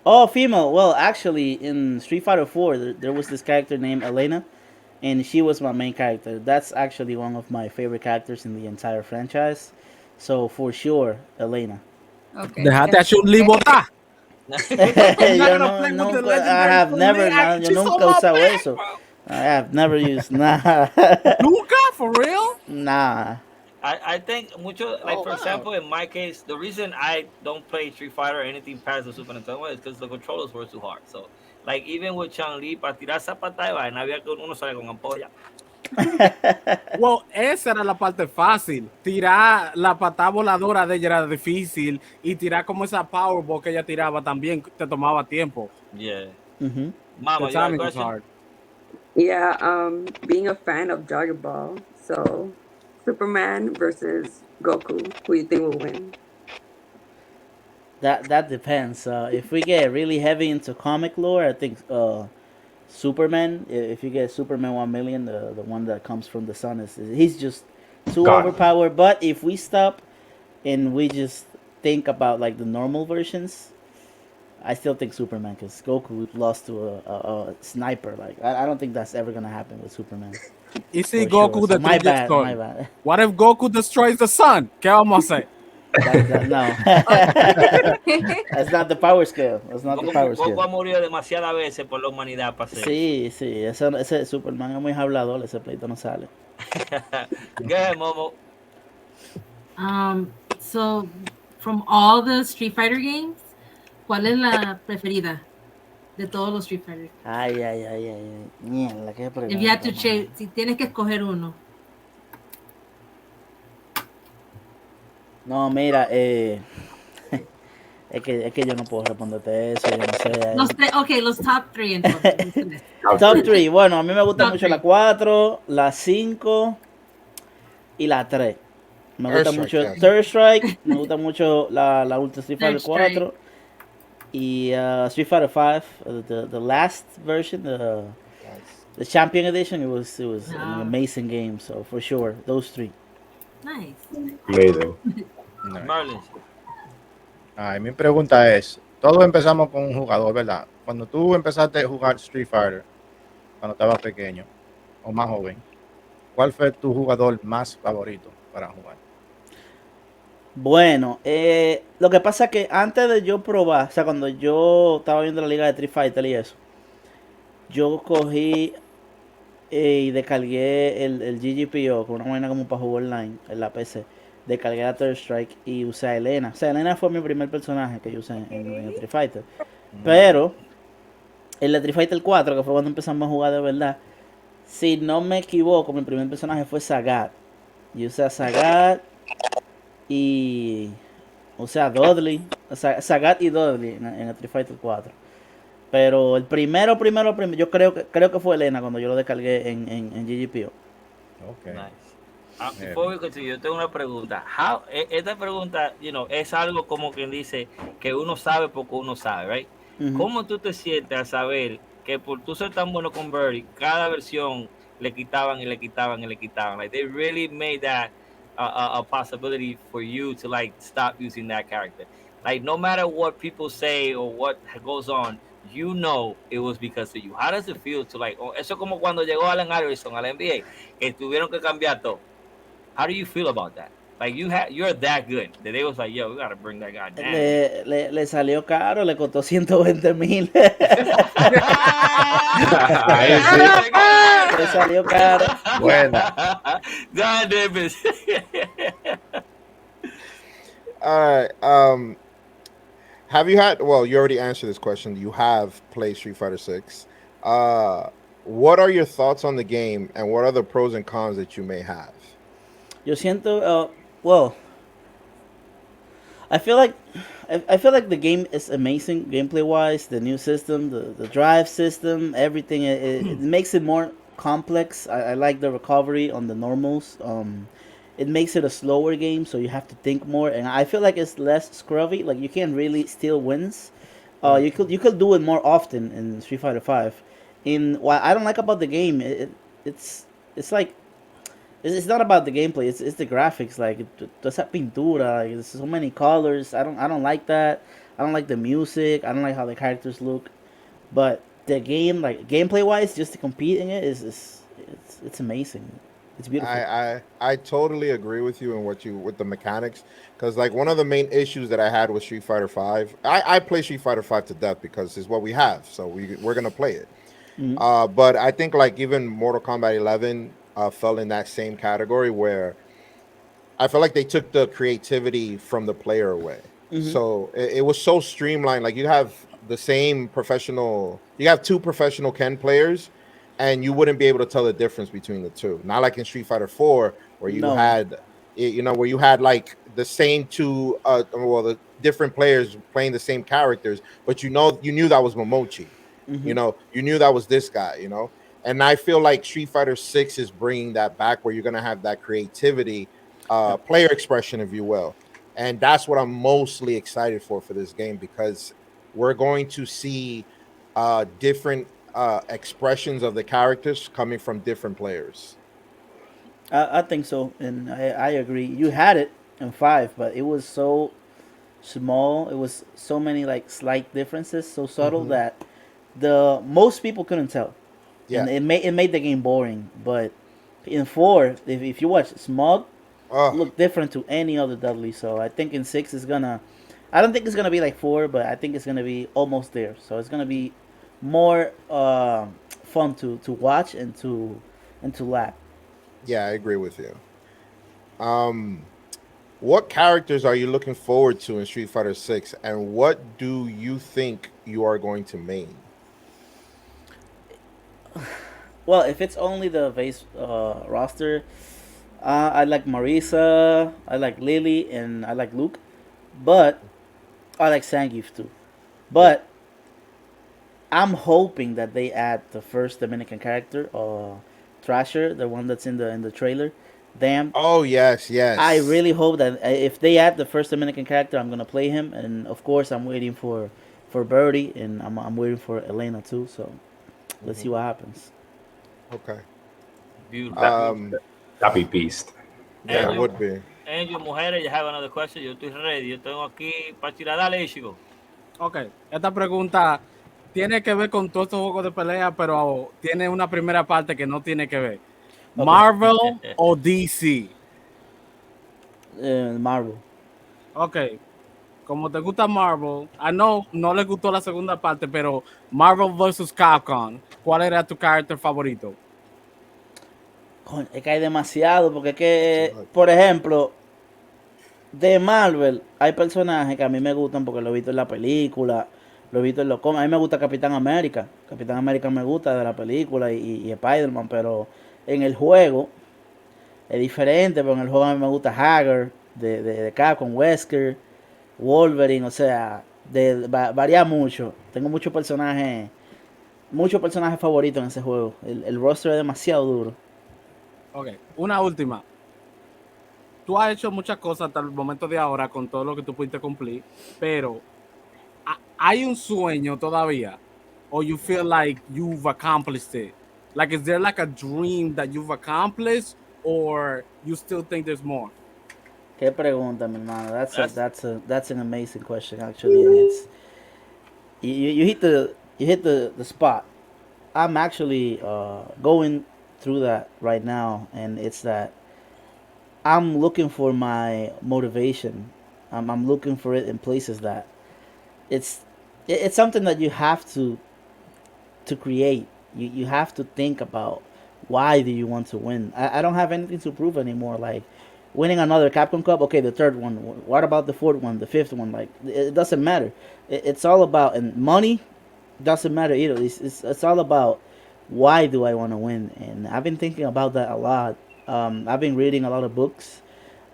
Oh, female. Well, actually, in Street Fighter 4, there was this character named Elena, and she was my main character. That's actually one of my favorite characters in the entire franchise. So, for sure, Elena. Okay. Déjate a Chun-Li botar. Yo nunca usado eso. I have never used nada. Nunca? For real? Nah. I think mucho, like for example, in my case, the reason I don't play Street Fighter or anything past the Super Nintendo is because the controllers were too hard. So, like even with Chun-Li, para tirar esa patada y vaina, había que uno sale con ampolla. Well, esa era la parte fácil. Tirar la patada voladora de ella era difícil y tirar como esa powerball que ella tiraba también te tomaba tiempo. Yeah. Mm-hmm. Mama, the timing was hard. Yeah, being a fan of Dragon Ball, so Superman versus Goku, who you think will win? That depends. If we get really heavy into comic lore, I think Superman. If you get Superman 1 million, the one that comes from the sun, he's just too overpowered. But if we stop and we just think about like the normal versions, I still think Superman because Goku lost to a sniper. Like I don't think that's ever gonna happen with Superman. Y si For Goku sure. So my destruye el bad, sol? my bad. What if Goku destroys the sun? ¿Qué vamos a hacer? No. That's not the power scale. That's not the power Goku ha scale. morido demasiadas veces por la humanidad para hacer Sí, sí. Ese Superman es muy hablador. Ese pleito no sale. Go ahead, Momo. So, from all the Street Fighter games, ¿cuál es la preferida de todos los Street Fighter? Ay. Mierda, qué pregunta. If you had to choose, si tienes que escoger uno. No, mira, es que yo no puedo responderte eso, yo no sé. Los top 3 entonces. Top 3, bueno, a mí me gusta Top mucho three. la 4, la 5 y la 3. Me gusta mucho Third Strike, me gusta mucho la Ultra Street Fighter 4 y Street Fighter 5, the last version, the Champion Edition, it was an amazing game, so for sure, those 3. Nice. Amazing. Marlins. Mi pregunta es, todos empezamos con un jugador, ¿verdad? Cuando tú empezaste a jugar Street Fighter, cuando estabas pequeño o más joven, ¿cuál fue tu jugador más favorito para jugar? Bueno, lo que pasa es que antes de yo probar, o sea, cuando yo estaba viendo la liga de Street Fighter y eso, yo cogí y descargué el GGPO con una vaina como para jugar online en la PC. Descargué la Third Strike y usé a Elena. O sea, Elena fue mi primer personaje que yo usé en Street Fighter. Pero el de Street Fighter 4, que fue cuando empezamos a jugar de verdad, si no me equivoco, mi primer personaje fue Sagat. Yo usé a Sagat y usé a Dudley. O sea, Sagat y Dudley en Street Fighter 4. Pero el primero, yo creo que fue Elena cuando yo lo descargué en GGPO. Okay. Nice. Before we continue, yo tengo una pregunta. Esta pregunta, es algo como quien dice que uno sabe porque uno sabe, right? ¿Cómo tú te sientes al saber que por tú ser tan bueno con Birdie, cada versión le quitaban? Like they really made that a possibility for you to like stop using that character. Like no matter what people say or what goes on, it was because of you. How does it feel to like? Eso es como cuando llegó Allen Iverson al NBA, que tuvieron que cambiar todo. How do you feel about that? Like you're that good that they was like, yo, we gotta bring that guy down. Le salió caro, le costó 120,000. Le salió caro. Buena. God damn it. All right. Have you had? Well, you already answered this question. You have played Street Fighter 6. What are your thoughts on the game, and what are the pros and cons that you may have? Yo siento, I feel like the game is amazing gameplay wise. The new system, the drive system, everything. It makes it more complex. I like the recovery on the normals. It makes it a slower game, so you have to think more. And I feel like it's less scrubby. Like you can't really steal wins. You could do it more often in Street Fighter 5. What I don't like about the game, it's like. It's not about the gameplay. It's the graphics. Like esa pintura. Like, there's so many colors. I don't like that. I don't like the music. I don't like how the characters look. But the game, like gameplay wise, just to compete in it it's amazing. It's beautiful. I totally agree with you with the mechanics, because like one of the main issues that I had with Street Fighter 5, I play Street Fighter 5 to death because it's what we have, so we're gonna play it. But I think like even Mortal Kombat 11 fell in that same category where I felt like they took the creativity from the player away. So it was so streamlined. Like you have two professional Ken players, and you wouldn't be able to tell the difference between the two. Not like in Street Fighter 4, where you had, where you had like the same two, the different players playing the same characters, but you knew that was Momochi. You knew that was this guy. And I feel like Street Fighter 6 is bringing that back, where you're gonna have that creativity, player expression, if you will. And that's what I'm mostly excited for this game, because we're going to see different expressions of the characters coming from different players. I think so, and I agree. You had it in 5, but it was so small. It was so many like slight differences, so subtle that the most people couldn't tell, and it made the game boring. But in 4, if you watch Smog, look different to any other Dudley. So I think in 6 is gonna. I don't think it's gonna be like 4, but I think it's gonna be almost there. So it's gonna be more fun to watch and to laugh. Yeah, I agree with you. What characters are you looking forward to in Street Fighter 6, and what do you think you are going to main? Well, if it's only the base roster, I like Marisa, I like Lily, and I like Luke, but I like Zangief too. But I'm hoping that they add the first Dominican character, Thrasher, the one that's in the trailer. Damn. Oh yes, yes. I really hope that if they add the first Dominican character, I'm gonna play him, and of course I'm waiting for Birdie, and I'm waiting for Elena too. So let's see what happens. Okay. Beautiful. That'd be beast. Yeah, it would be. Angel, mujeres, you have another question. Yo estoy ready. Yo tengo aquí para tirar. Dale, chico. Ok, esta pregunta tiene que ver con todos estos juegos de pelea, pero tiene una primera parte que no tiene que ver. Okay. ¿Marvel o DC? Marvel. Ok, como te gusta Marvel, no le gustó la segunda parte, pero Marvel vs. Capcom, ¿cuál era tu carácter favorito? Es que hay demasiado, porque es que, por ejemplo, de Marvel hay personajes que a mí me gustan porque lo he visto en la película, lo he visto en los cómics. A mí me gusta Capitán América. Capitán América me gusta de la película y Spider-Man, pero en el juego es diferente, pero en el juego a mí me gusta Hager, de Capcom, Wesker, Wolverine, o sea, varía mucho. Tengo muchos personajes favoritos en ese juego. El roster es demasiado duro. Ok, una última. Tú has hecho muchas cosas hasta el momento de ahora con todo lo que tú pudiste cumplir, pero ¿hay un sueño todavía? Or you feel like you've accomplished it? Like, is there like a dream that you've accomplished, or you still think there's more? Qué pregunta, mi hermano. That's an amazing question, actually. And it's you hit the spot. I'm actually going through that right now, and it's that I'm looking for my motivation. I'm looking for it in places that it's something that you have to create. You have to think about why do you want to win. I don't have anything to prove anymore. Like winning another Capcom Cup, okay, the 3rd one. What about the 4th one, the 5th one? Like it doesn't matter. It's all about, and money doesn't matter either. It's all about why do I want to win, and I've been thinking about that a lot. I've been reading a lot of books.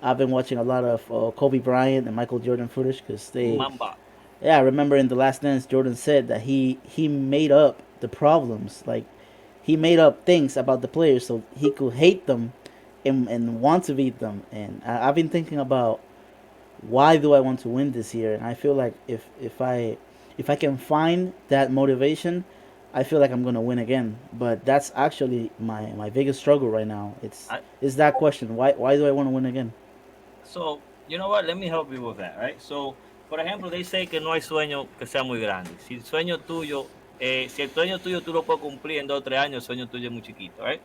I've been watching a lot of Kobe Bryant and Michael Jordan footage because Mamba. Yeah, I remember in The Last Dance, Jordan said that he made up the problems. Like he made up things about the players so he could hate them and want to beat them. And I've been thinking about why do I want to win this year, and I feel like if I can find that motivation, I feel like I'm gonna win again. But that's actually my biggest struggle right now. It's that question. Why do I want to win again? So, you know what? Let me help you with that, right? So, por ejemplo, they say que no hay sueño que sea muy grande. Si el sueño tuyo tú lo puedes cumplir en 2 o 3 años, el sueño tuyo es muy chiquito, right?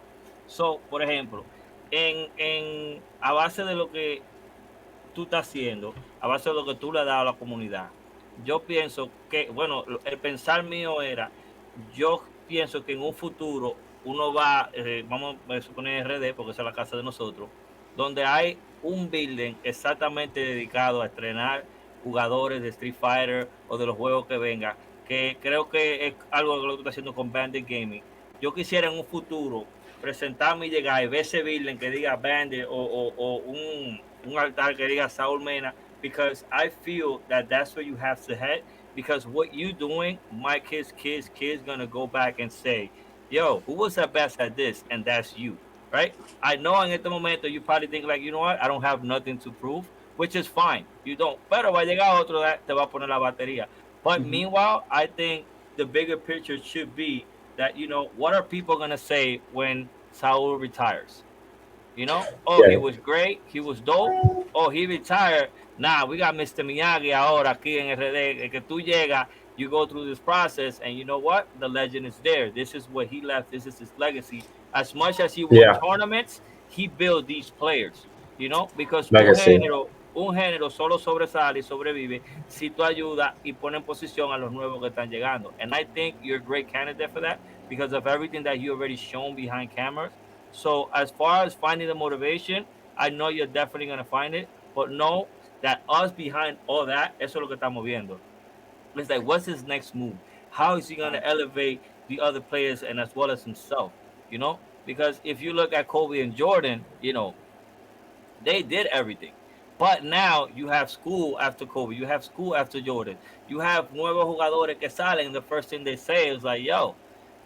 So, por ejemplo, a base de lo que tú estás haciendo, a base de lo que tú le has dado a la comunidad, yo pienso que, bueno, el pensar mío era, yo pienso que en un futuro uno va, vamos a suponer RD, porque esa es la casa de nosotros, donde hay un building exactamente dedicado a estrenar jugadores de Street Fighter o de los juegos que vengan, que creo que es algo que lo que está haciendo con Bandit Gaming. Yo quisiera en un futuro presentarme y llegar y ver ese building que diga Bandit o un altar que diga Saul Mena, because I feel that that's where you have to head, because what you doing, my kids gonna go back and say, yo, who was the best at this? And that's you, right? I know en este momento you probably think like, you know what, I don't have nothing to prove, which is fine, you don't, pero va a llegar otro te va a poner la batería. But meanwhile, I think the bigger picture should be that, you know, what are people gonna say when Saul retires? You know, he was great, he was dope, he retired, Nah, we got Mr. Miyagi ahora aquí en RD, que tú llegas, you go through this process, and you know what? The legend is there. This is what he left. This is his legacy. As much as he won tournaments, he built these players, you know, because un género solo sobresale y sobrevive si tú ayudas y pones en posición a los nuevos que están llegando. And I think you're a great candidate for that because of everything that you already shown behind cameras. So as far as finding the motivation, I know you're definitely going to find it, but know that us behind all that, eso es lo que estamos viendo. It's like, what's his next move? How is he going to elevate the other players and as well as himself, you know? Because if you look at Kobe and Jordan, you know, they did everything. But now you have school after Kobe. You have school after Jordan. You have nuevos jugadores que salen. The first thing they say is like, yo,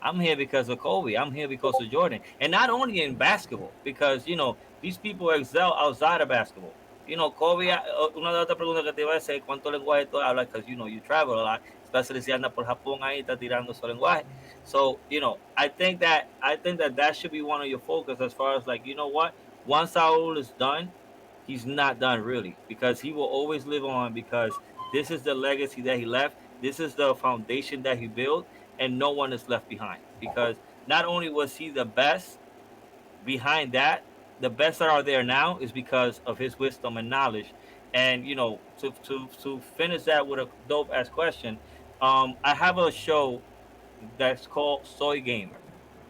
I'm here because of Kobe. I'm here because of Jordan. And not only in basketball, because, you know, these people excel outside of basketball. You know, Kobe, una de las otras preguntas que te iba a decir, ¿cuánto lenguaje tú hablas? Because, you know, you travel a lot. Especially si anda por Japón ahí, está tirando su lenguaje. So, you know, I think that should be one of your focus as far as like, you know what? Once Saul is done, he's not done really, because he will always live on, because this is the legacy that he left. This is the foundation that he built, and no one is left behind. Because not only was he the best behind that, the best that are there now is because of his wisdom and knowledge. And you know, to finish that with a dope ass question, I have a show that's called Soy Gamer,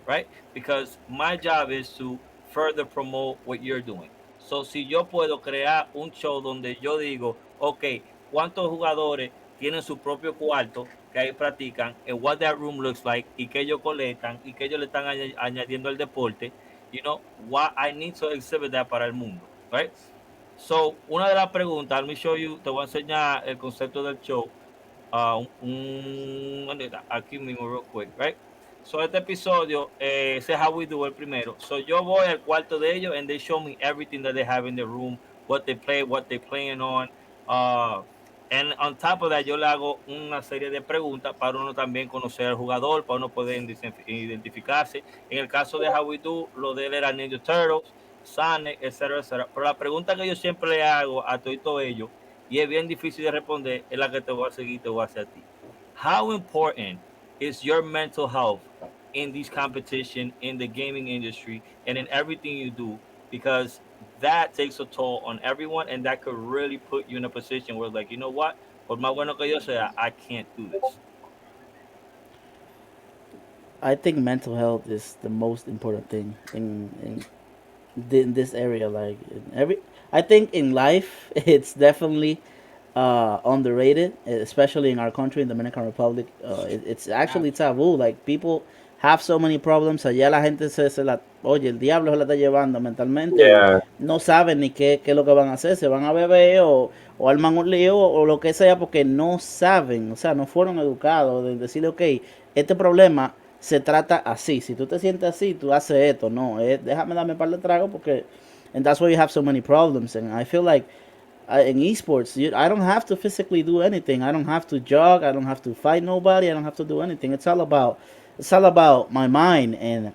right? Because my job is to further promote what you're doing. So si yo puedo crear un show donde yo digo, ok, ¿cuántos jugadores tienen su propio cuarto que ahí practican, and what that room looks like, y que ellos colectan, y que ellos le están añadiendo al deporte, you know, what I need to exhibit that para el mundo, right? So, una de las preguntas, let me show you, te voy a enseñar el concepto del show, aquí mismo real quick, right? So este episodio, ese es how we do el primero. So yo voy al cuarto de ellos and they show me everything that they have in the room, what they play, what they playing on. And on top of that, yo le hago una serie de preguntas para uno también conocer al jugador, para uno poder identificarse. En el caso de how we do, lo de él era Ninja Turtles, Sonic, etcétera, etcétera. Pero la pregunta que yo siempre le hago a todos ellos, y es bien difícil de responder, es la que te voy a seguir, te voy a hacer a ti. How important is your mental health in these competition, in the gaming industry, and in everything you do? Because that takes a toll on everyone, and that could really put you in a position where, like, you know what? Por más bueno que yo sea, I can't do this. I think mental health is the most important thing in this area. Like I think in life, it's definitely underrated, especially in our country, in the Dominican Republic. It's actually taboo. Like, people have so many problems. Allá la gente oye, el diablo se la está llevando mentalmente. No saben ni qué es lo que van a hacer. Se van a beber o arman un lío o lo que sea, porque no saben, o sea, no fueron educados de decirle, ok, este problema se trata así. Si tú te sientes así, tú haces esto. No, déjame darme un par de tragos porque... And that's why you have so many problems. And I feel like in esports, I don't have to physically do anything. I don't have to jog. I don't have to fight nobody. I don't have to do anything. It's all about my mind. And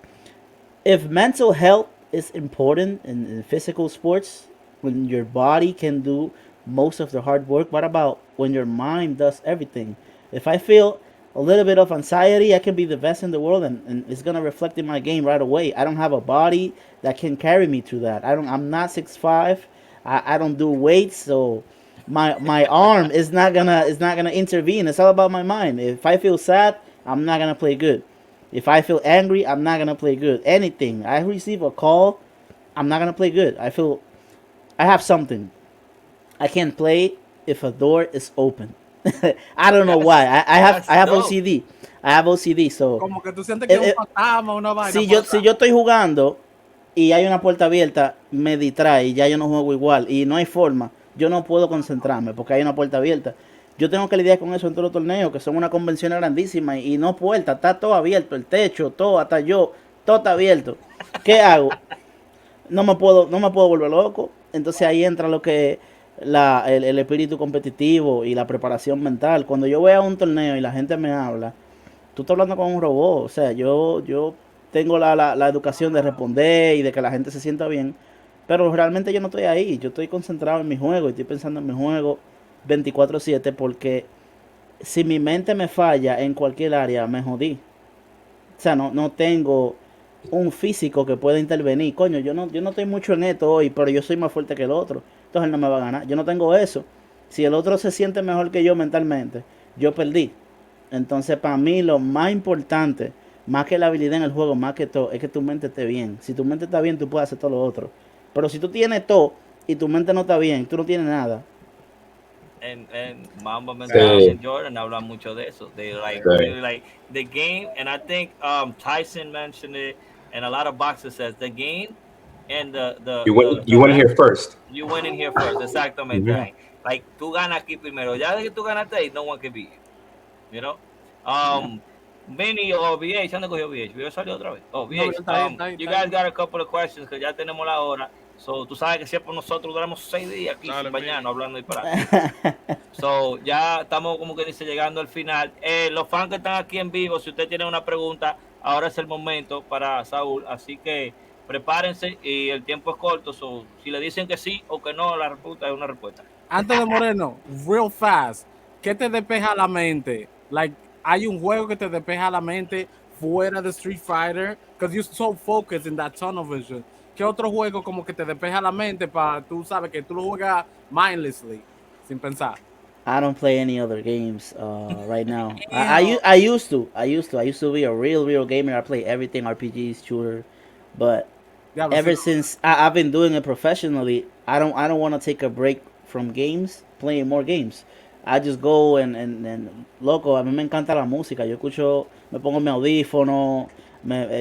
if mental health is important in physical sports, when your body can do most of the hard work, what about when your mind does everything? If I feel a little bit of anxiety, I can be the best in the world, and it's gonna reflect in my game right away. I don't have a body that can carry me through that. I'm not 6'5". I don't do weights, so my arm is not gonna intervene. It's all about my mind. If I feel sad, I'm not gonna play good. If I feel angry, I'm not gonna play good. Anything. I receive a call, I'm not gonna play good. I feel I have something. I can't play if a door is open. I don't know why. I have OCD. I have OCD, so como que tú sientes que es un fantasma, una vaina. Si yo estoy jugando y hay una puerta abierta, me distrae y ya yo no juego igual y no hay forma. Yo no puedo concentrarme porque hay una puerta abierta. Yo tengo que lidiar con eso en todos los torneos, que son una convención grandísima y no puerta, está todo abierto, el techo, todo, hasta yo, todo está abierto. ¿Qué hago? No me puedo volver loco. Entonces ahí entra lo que el espíritu competitivo y la preparación mental. Cuando yo voy a un torneo y la gente me habla, tú estás hablando con un robot. O sea, yo tengo la educación de responder y de que la gente se sienta bien, Pero realmente yo no estoy ahí, yo estoy concentrado en mi juego y estoy pensando en mi juego 24/7 porque si mi mente me falla en cualquier área, me jodí. O sea, no tengo un físico que pueda intervenir. Coño, yo no estoy mucho en esto hoy, pero yo soy más fuerte que el otro. Entonces él no me va a ganar. Yo no tengo eso. Si el otro se siente mejor que yo mentalmente, yo perdí. Entonces, para mí, lo más importante, más que la habilidad en el juego, más que todo, es que tu mente esté bien. Si tu mente está bien, tú puedes hacer todo lo otro. Pero si tú tienes todo y tu mente no está bien, tú no tienes nada. And Mamba Mentality and Jordan hablan mucho de eso. They really like the game, and I think Tyson mentioned it, and a lot of boxers says the game and you went in here first. You went in here first, exactamente. Like tú ganas aquí primero. Ya de que tú ganaste ahí, no one can beat you. You know. Mini o VH, ¿dónde cogió VH? ¿VH salió otra vez? Oh, VH. You guys got a couple of questions que ya tenemos la hora. So, tú sabes que siempre nosotros duramos 6 días aquí sin bañarnos hablando y para. So, ya estamos como que dice llegando al final. Los fans que están aquí en vivo, si usted tiene una pregunta, ahora es el momento para Saúl. Así que prepárense y el tiempo es corto. So, si le dicen que sí o que no, la respuesta es una respuesta. Antes de Moreno, real fast, ¿qué te despeja la mente? Like, hay un juego que te despeja la mente fuera de Street Fighter, because you're so focused in that tunnel vision. ¿Qué otro juego como que te despeja la mente para tú sabes que tú lo juegas mindlessly, sin pensar? I don't play any other games right now. I used to be a real gamer. I play everything, RPGs, shooter, but ever since I've been doing it professionally, I don't want to take a break from games, playing more games. I just go and loco, a mí me encanta la música. Yo escucho, me pongo mi audífono,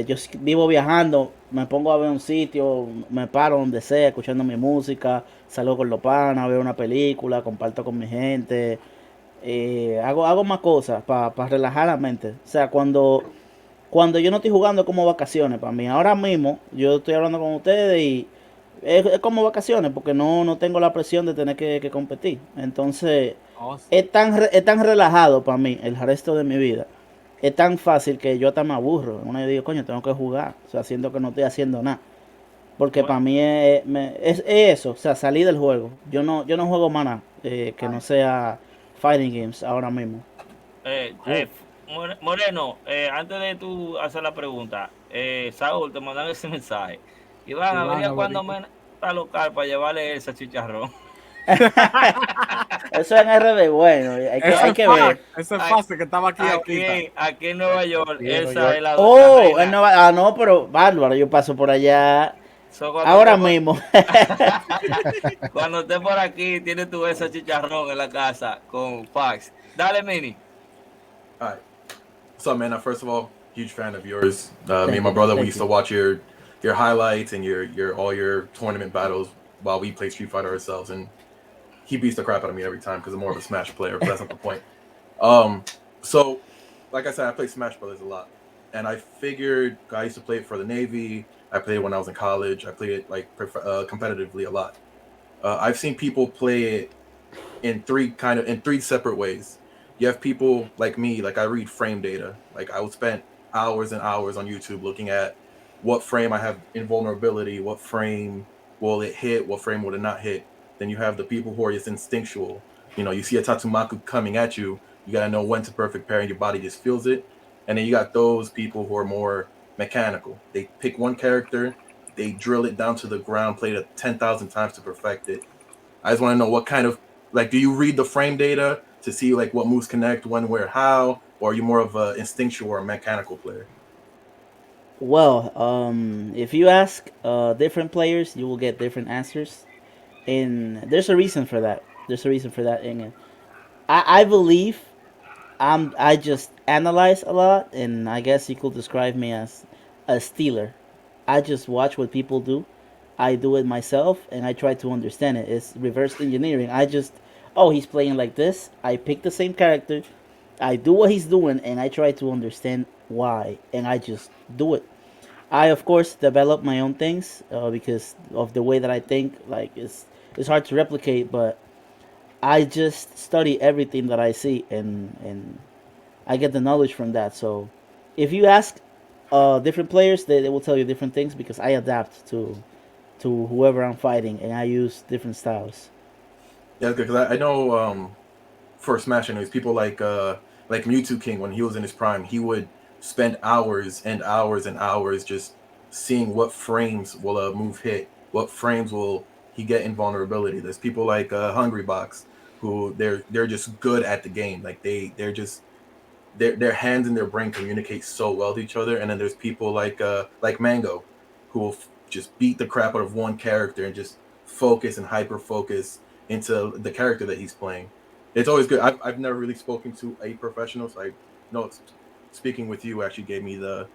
yo vivo viajando, me pongo a ver un sitio, me paro donde sea, escuchando mi música, salgo con los panas, veo una película, comparto con mi gente, hago más cosas para relajar la mente. O sea, cuando yo no estoy jugando es como vacaciones para mí. Ahora mismo yo estoy hablando con ustedes y es como vacaciones porque no tengo la presión de tener que competir. Entonces es tan relajado para mí el resto de mi vida. Es tan fácil que yo hasta me aburro. Yo digo, coño, tengo que jugar. O sea, siento que no estoy haciendo nada. Porque para mí es eso, o sea, salir del juego. Yo no juego más nada que no sea fighting games ahora mismo. Moreno, antes de tú hacer la pregunta, Saúl, te mandan ese mensaje. Iván, habría cuando Mena está local para llevarle ese chicharrón. Eso es en RD, bueno, hay que ver. Eso es fácil, que estaba aquí en Nueva York. Esa es la no, pero bárbaro, yo paso por allá ahora mismo. Cuando estés por aquí, tienes tu ese chicharrón en la casa con Fox. Dale, Mini. All right. What's up, man? First of all, huge fan of yours. Me and my brother, we used to watch your highlights and all your tournament battles while we play Street Fighter ourselves, and he beats the crap out of me every time because I'm more of a Smash player, but that's not the point. So, like I said, I play Smash Brothers a lot, and I figured I used to play it for the Navy. I played it when I was in college. I played it like competitively a lot. I've seen people play it in three separate ways. You have people like me, like I read frame data. Like I would spend hours and hours on YouTube looking at what frame I have invulnerability, what frame will it hit, what frame will it not hit. Then you have the people who are just instinctual. You know, you see a Tatsumaku coming at you, you gotta know when to perfect pair and your body just feels it. And then you got those people who are more mechanical. They pick one character, they drill it down to the ground, play it 10,000 times to perfect it. I just want to know what kind of, like, do you read the frame data to see like what moves connect, when, where, how, or are you more of an instinctual or a mechanical player? Well, if you ask different players, you will get different answers, and there's a reason for that. And I believe I just analyze a lot, and I guess you could describe me as a stealer. I just watch what people do. I do it myself, and I try to understand it. It's reverse engineering. He's playing like this. I pick the same character. I do what he's doing, and I try to understand why, and I just do it. I, of course, develop my own things because of the way that I think. Like, it's hard to replicate, but I just study everything that I see, and I get the knowledge from that. So if you ask different players, they will tell you different things because I adapt to to whoever I'm fighting, and I use different styles. Yeah, that's good because I know for Smash, anyways, people like Mewtwo King when he was in his prime, he would spend hours and hours and hours just seeing what frames will a move hit, what frames will he get invulnerability. There's people like Hungry Box who they're just good at the game. Like they're just their hands and their brain communicate so well to each other. And then there's people like Mango who will just beat the crap out of one character and just focus and hyper focus into the character that he's playing. It's always good. I've never really spoken to a professional, so I know speaking with you actually gave me the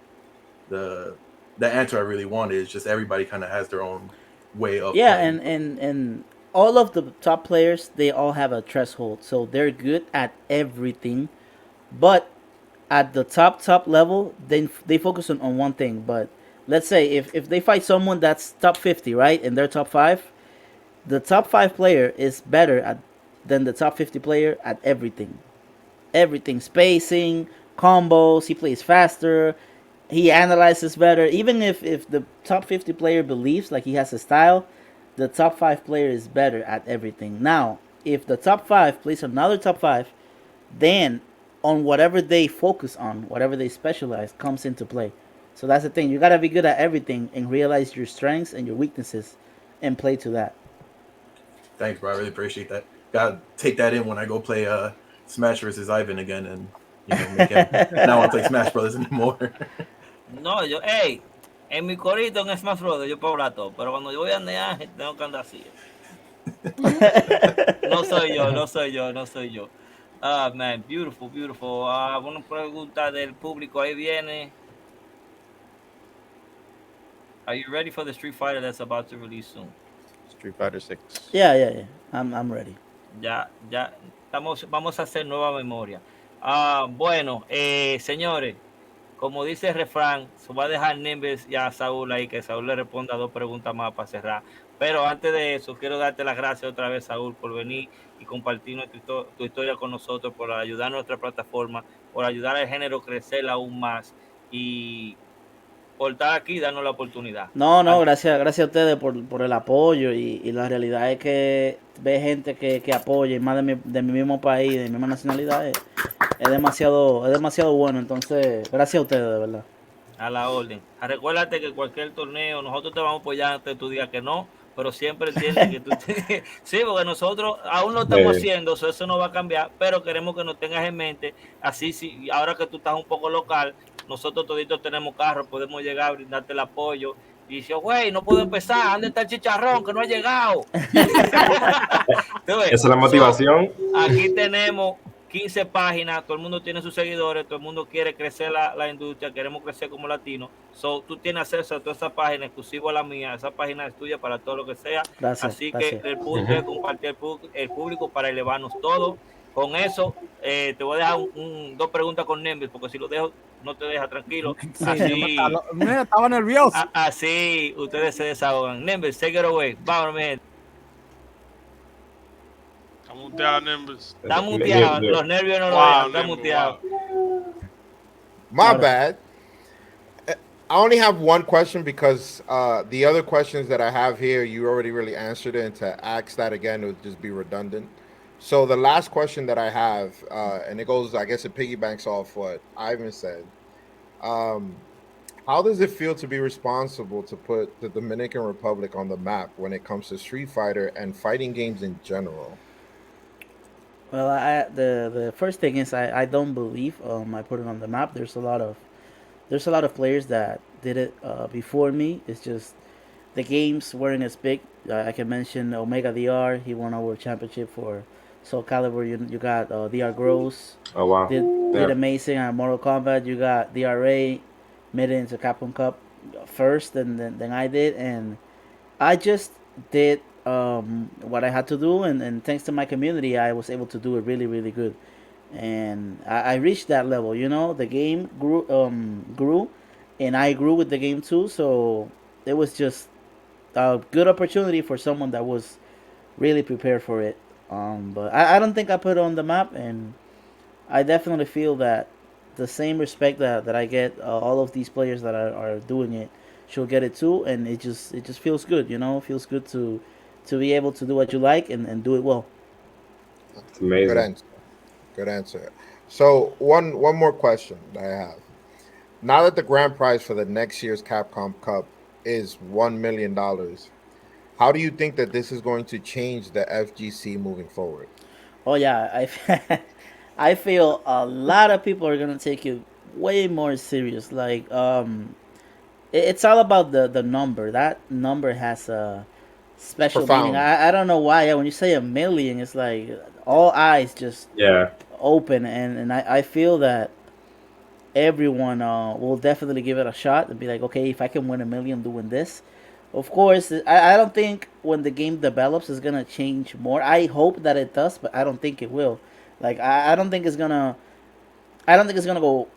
answer I really wanted. It's just everybody kind of has their own way of Yeah, playing. and all of the top players, they all have a threshold, so they're good at everything, but at the top level, they focus on one thing. But let's say if they fight someone that's top 50, right, and they're top 5, the top 5 player is better than the top 50 player at everything. Everything, spacing, combos, he plays faster, he analyzes better. Even if the top 50 player believes like he has a style, the top 5 player is better at everything. Now, if the top 5 plays another top 5, then on whatever they focus on, whatever they specialize, comes into play. So that's the thing. You gotta be good at everything and realize your strengths and your weaknesses, and play to that. Thanks, bro. I really appreciate that. Gotta take that in when I go play Smash versus Ivan again, and make him not want to play Smash Brothers anymore. No, en mi corito en Smash Brothers yo puedo hablar todo, pero cuando yo voy a near tengo que andar así. No soy yo. Ah, man, beautiful. Una pregunta del público ahí viene. Are you ready for the Street Fighter that's about to release soon? Street Fighter 6. Yeah. I'm ready. Ya, vamos a hacer nueva memoria. Bueno, señores, como dice el refrán, se va a dejar Nimbus y a Saúl ahí, que Saúl le responda 2 preguntas más para cerrar. Pero antes de eso, quiero darte las gracias otra vez, Saúl, por venir y compartir tu historia con nosotros, por ayudar a nuestra plataforma, por ayudar al género a crecer aún más y por estar aquí y darnos la oportunidad. No, gracias a ustedes por el apoyo, y la realidad es que ve gente que apoya, y más de mi mismo país, de mi misma nacionalidad, es demasiado bueno. Entonces, gracias a ustedes, de verdad. A la orden. Recuérdate que cualquier torneo, nosotros te vamos a apoyar antes de tu día que no, pero siempre entiende que tú... Sí, porque nosotros aún lo estamos haciendo, eso no va a cambiar, pero queremos que nos tengas en mente. Así, sí, ahora que tú estás un poco local, nosotros toditos tenemos carro, podemos llegar a brindarte el apoyo. Y dice, güey, no puedo empezar, ¿dónde está el chicharrón que no ha llegado? Esa es la motivación. Aquí tenemos 15 páginas, todo el mundo tiene sus seguidores, todo el mundo quiere crecer la industria, queremos crecer como latinos. Tú tienes acceso a toda esa página, exclusivo a la mía, esa página es tuya para todo lo que sea. Gracias. Que el punto es compartir el público para elevarnos todos. Con eso, te voy a dejar 2 preguntas con Nimbus, porque si lo dejo, no te deja tranquilo. Así, Mira, estaba nervioso. Así ustedes se desahogan. Nimbus, take it away. Vámonos, mi gente. Está muteado, Nimbus. Está muteado. Los nervios no lo dejan. Está muteado. My bad. I only have one question because the other questions that I have here, you already really answered it, and to ask that again would just be redundant. So the last question that I have, and it goes, I guess it piggybacks off what Ivan said. How does it feel to be responsible to put the Dominican Republic on the map when it comes to Street Fighter and fighting games in general? Well, the first thing is I don't believe I put it on the map. There's a lot of players that did it before me. It's just the games weren't as big. I can mention Omega DR. He won our championship for Soul Calibur. You got DR Gross. Oh wow! Did amazing at Mortal Kombat. You got DRA, made it into Capcom Cup first, and then I did, and I just did what I had to do, and thanks to my community, I was able to do it really, really good, and I reached that level. The game grew, and I grew with the game too. So it was just a good opportunity for someone that was really prepared for it. But I don't think I put it on the map, and I definitely feel that the same respect that I get all of these players that are doing it she'll get it too, and it just feels good, you know. It feels good to be able to do what you like and do it well. It's amazing. Good answer. Good answer. So one more question that I have. Now that the grand prize for the next year's Capcom Cup is $1 million, how do you think that this is going to change the FGC moving forward? Oh yeah, I feel a lot of people are gonna take it way more serious. Like it's all about the number. That number has a special meaning. I don't know why. When you say $1 million, it's like all eyes just open, and I feel that everyone will definitely give it a shot and be like, okay, if I can win $1 million doing this. Of course, I don't think when the game develops it's gonna change more. I hope that it does, but I don't think it will. Like I don't think it's gonna go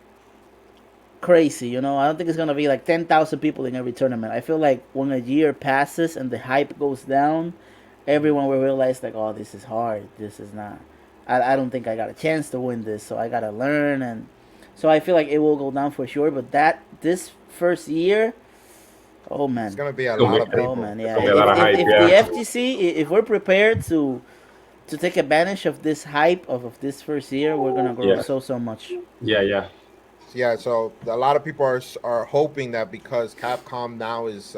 crazy, you know. I don't think it's gonna be like 10,000 people in every tournament. I feel like when a year passes and the hype goes down, everyone will realize like, oh, this is hard. This is not. I don't think I got a chance to win this, so I gotta learn, and so I feel like it will go down for sure. But this first year. Oh man, it's gonna be a lot of people. Oh man, yeah. If the FGC, if we're prepared to take advantage of this hype of this first year, we're gonna grow so much. Yeah. So a lot of people are hoping that because Capcom now is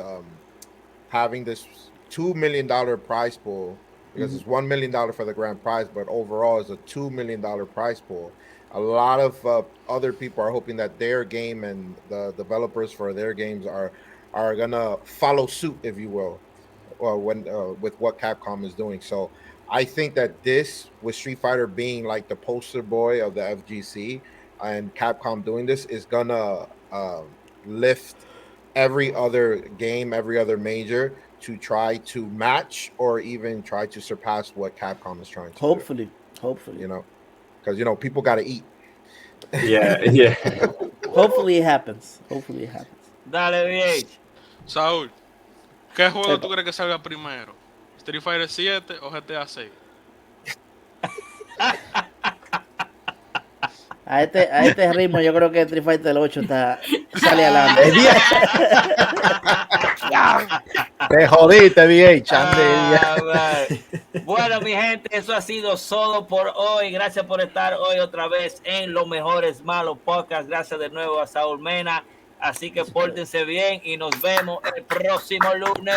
having this $2 million prize pool, because it's $1 million for the grand prize, but overall it's a $2 million prize pool. A lot of other people are hoping that their game and the developers for their games are gonna follow suit, if you will, with what Capcom is doing. So I think that this, with Street Fighter being like the poster boy of the FGC and Capcom doing this, is gonna lift every other game, every other major to try to match or even try to surpass what Capcom is trying to hopefully do. You know, because people got to eat. Yeah. Hopefully it happens. Dale, VH. Saúl, ¿qué juego tú crees que salga primero? ¿Street Fighter 7 o GTA 6? A este ritmo yo creo que Street Fighter 8 sale adelante. Te jodiste, VH. Bueno, mi gente, eso ha sido todo por hoy. Gracias por estar hoy otra vez en Los Mejores Malos Podcast. Gracias de nuevo a Saul Mena. Así que pórtense bien y nos vemos el próximo lunes.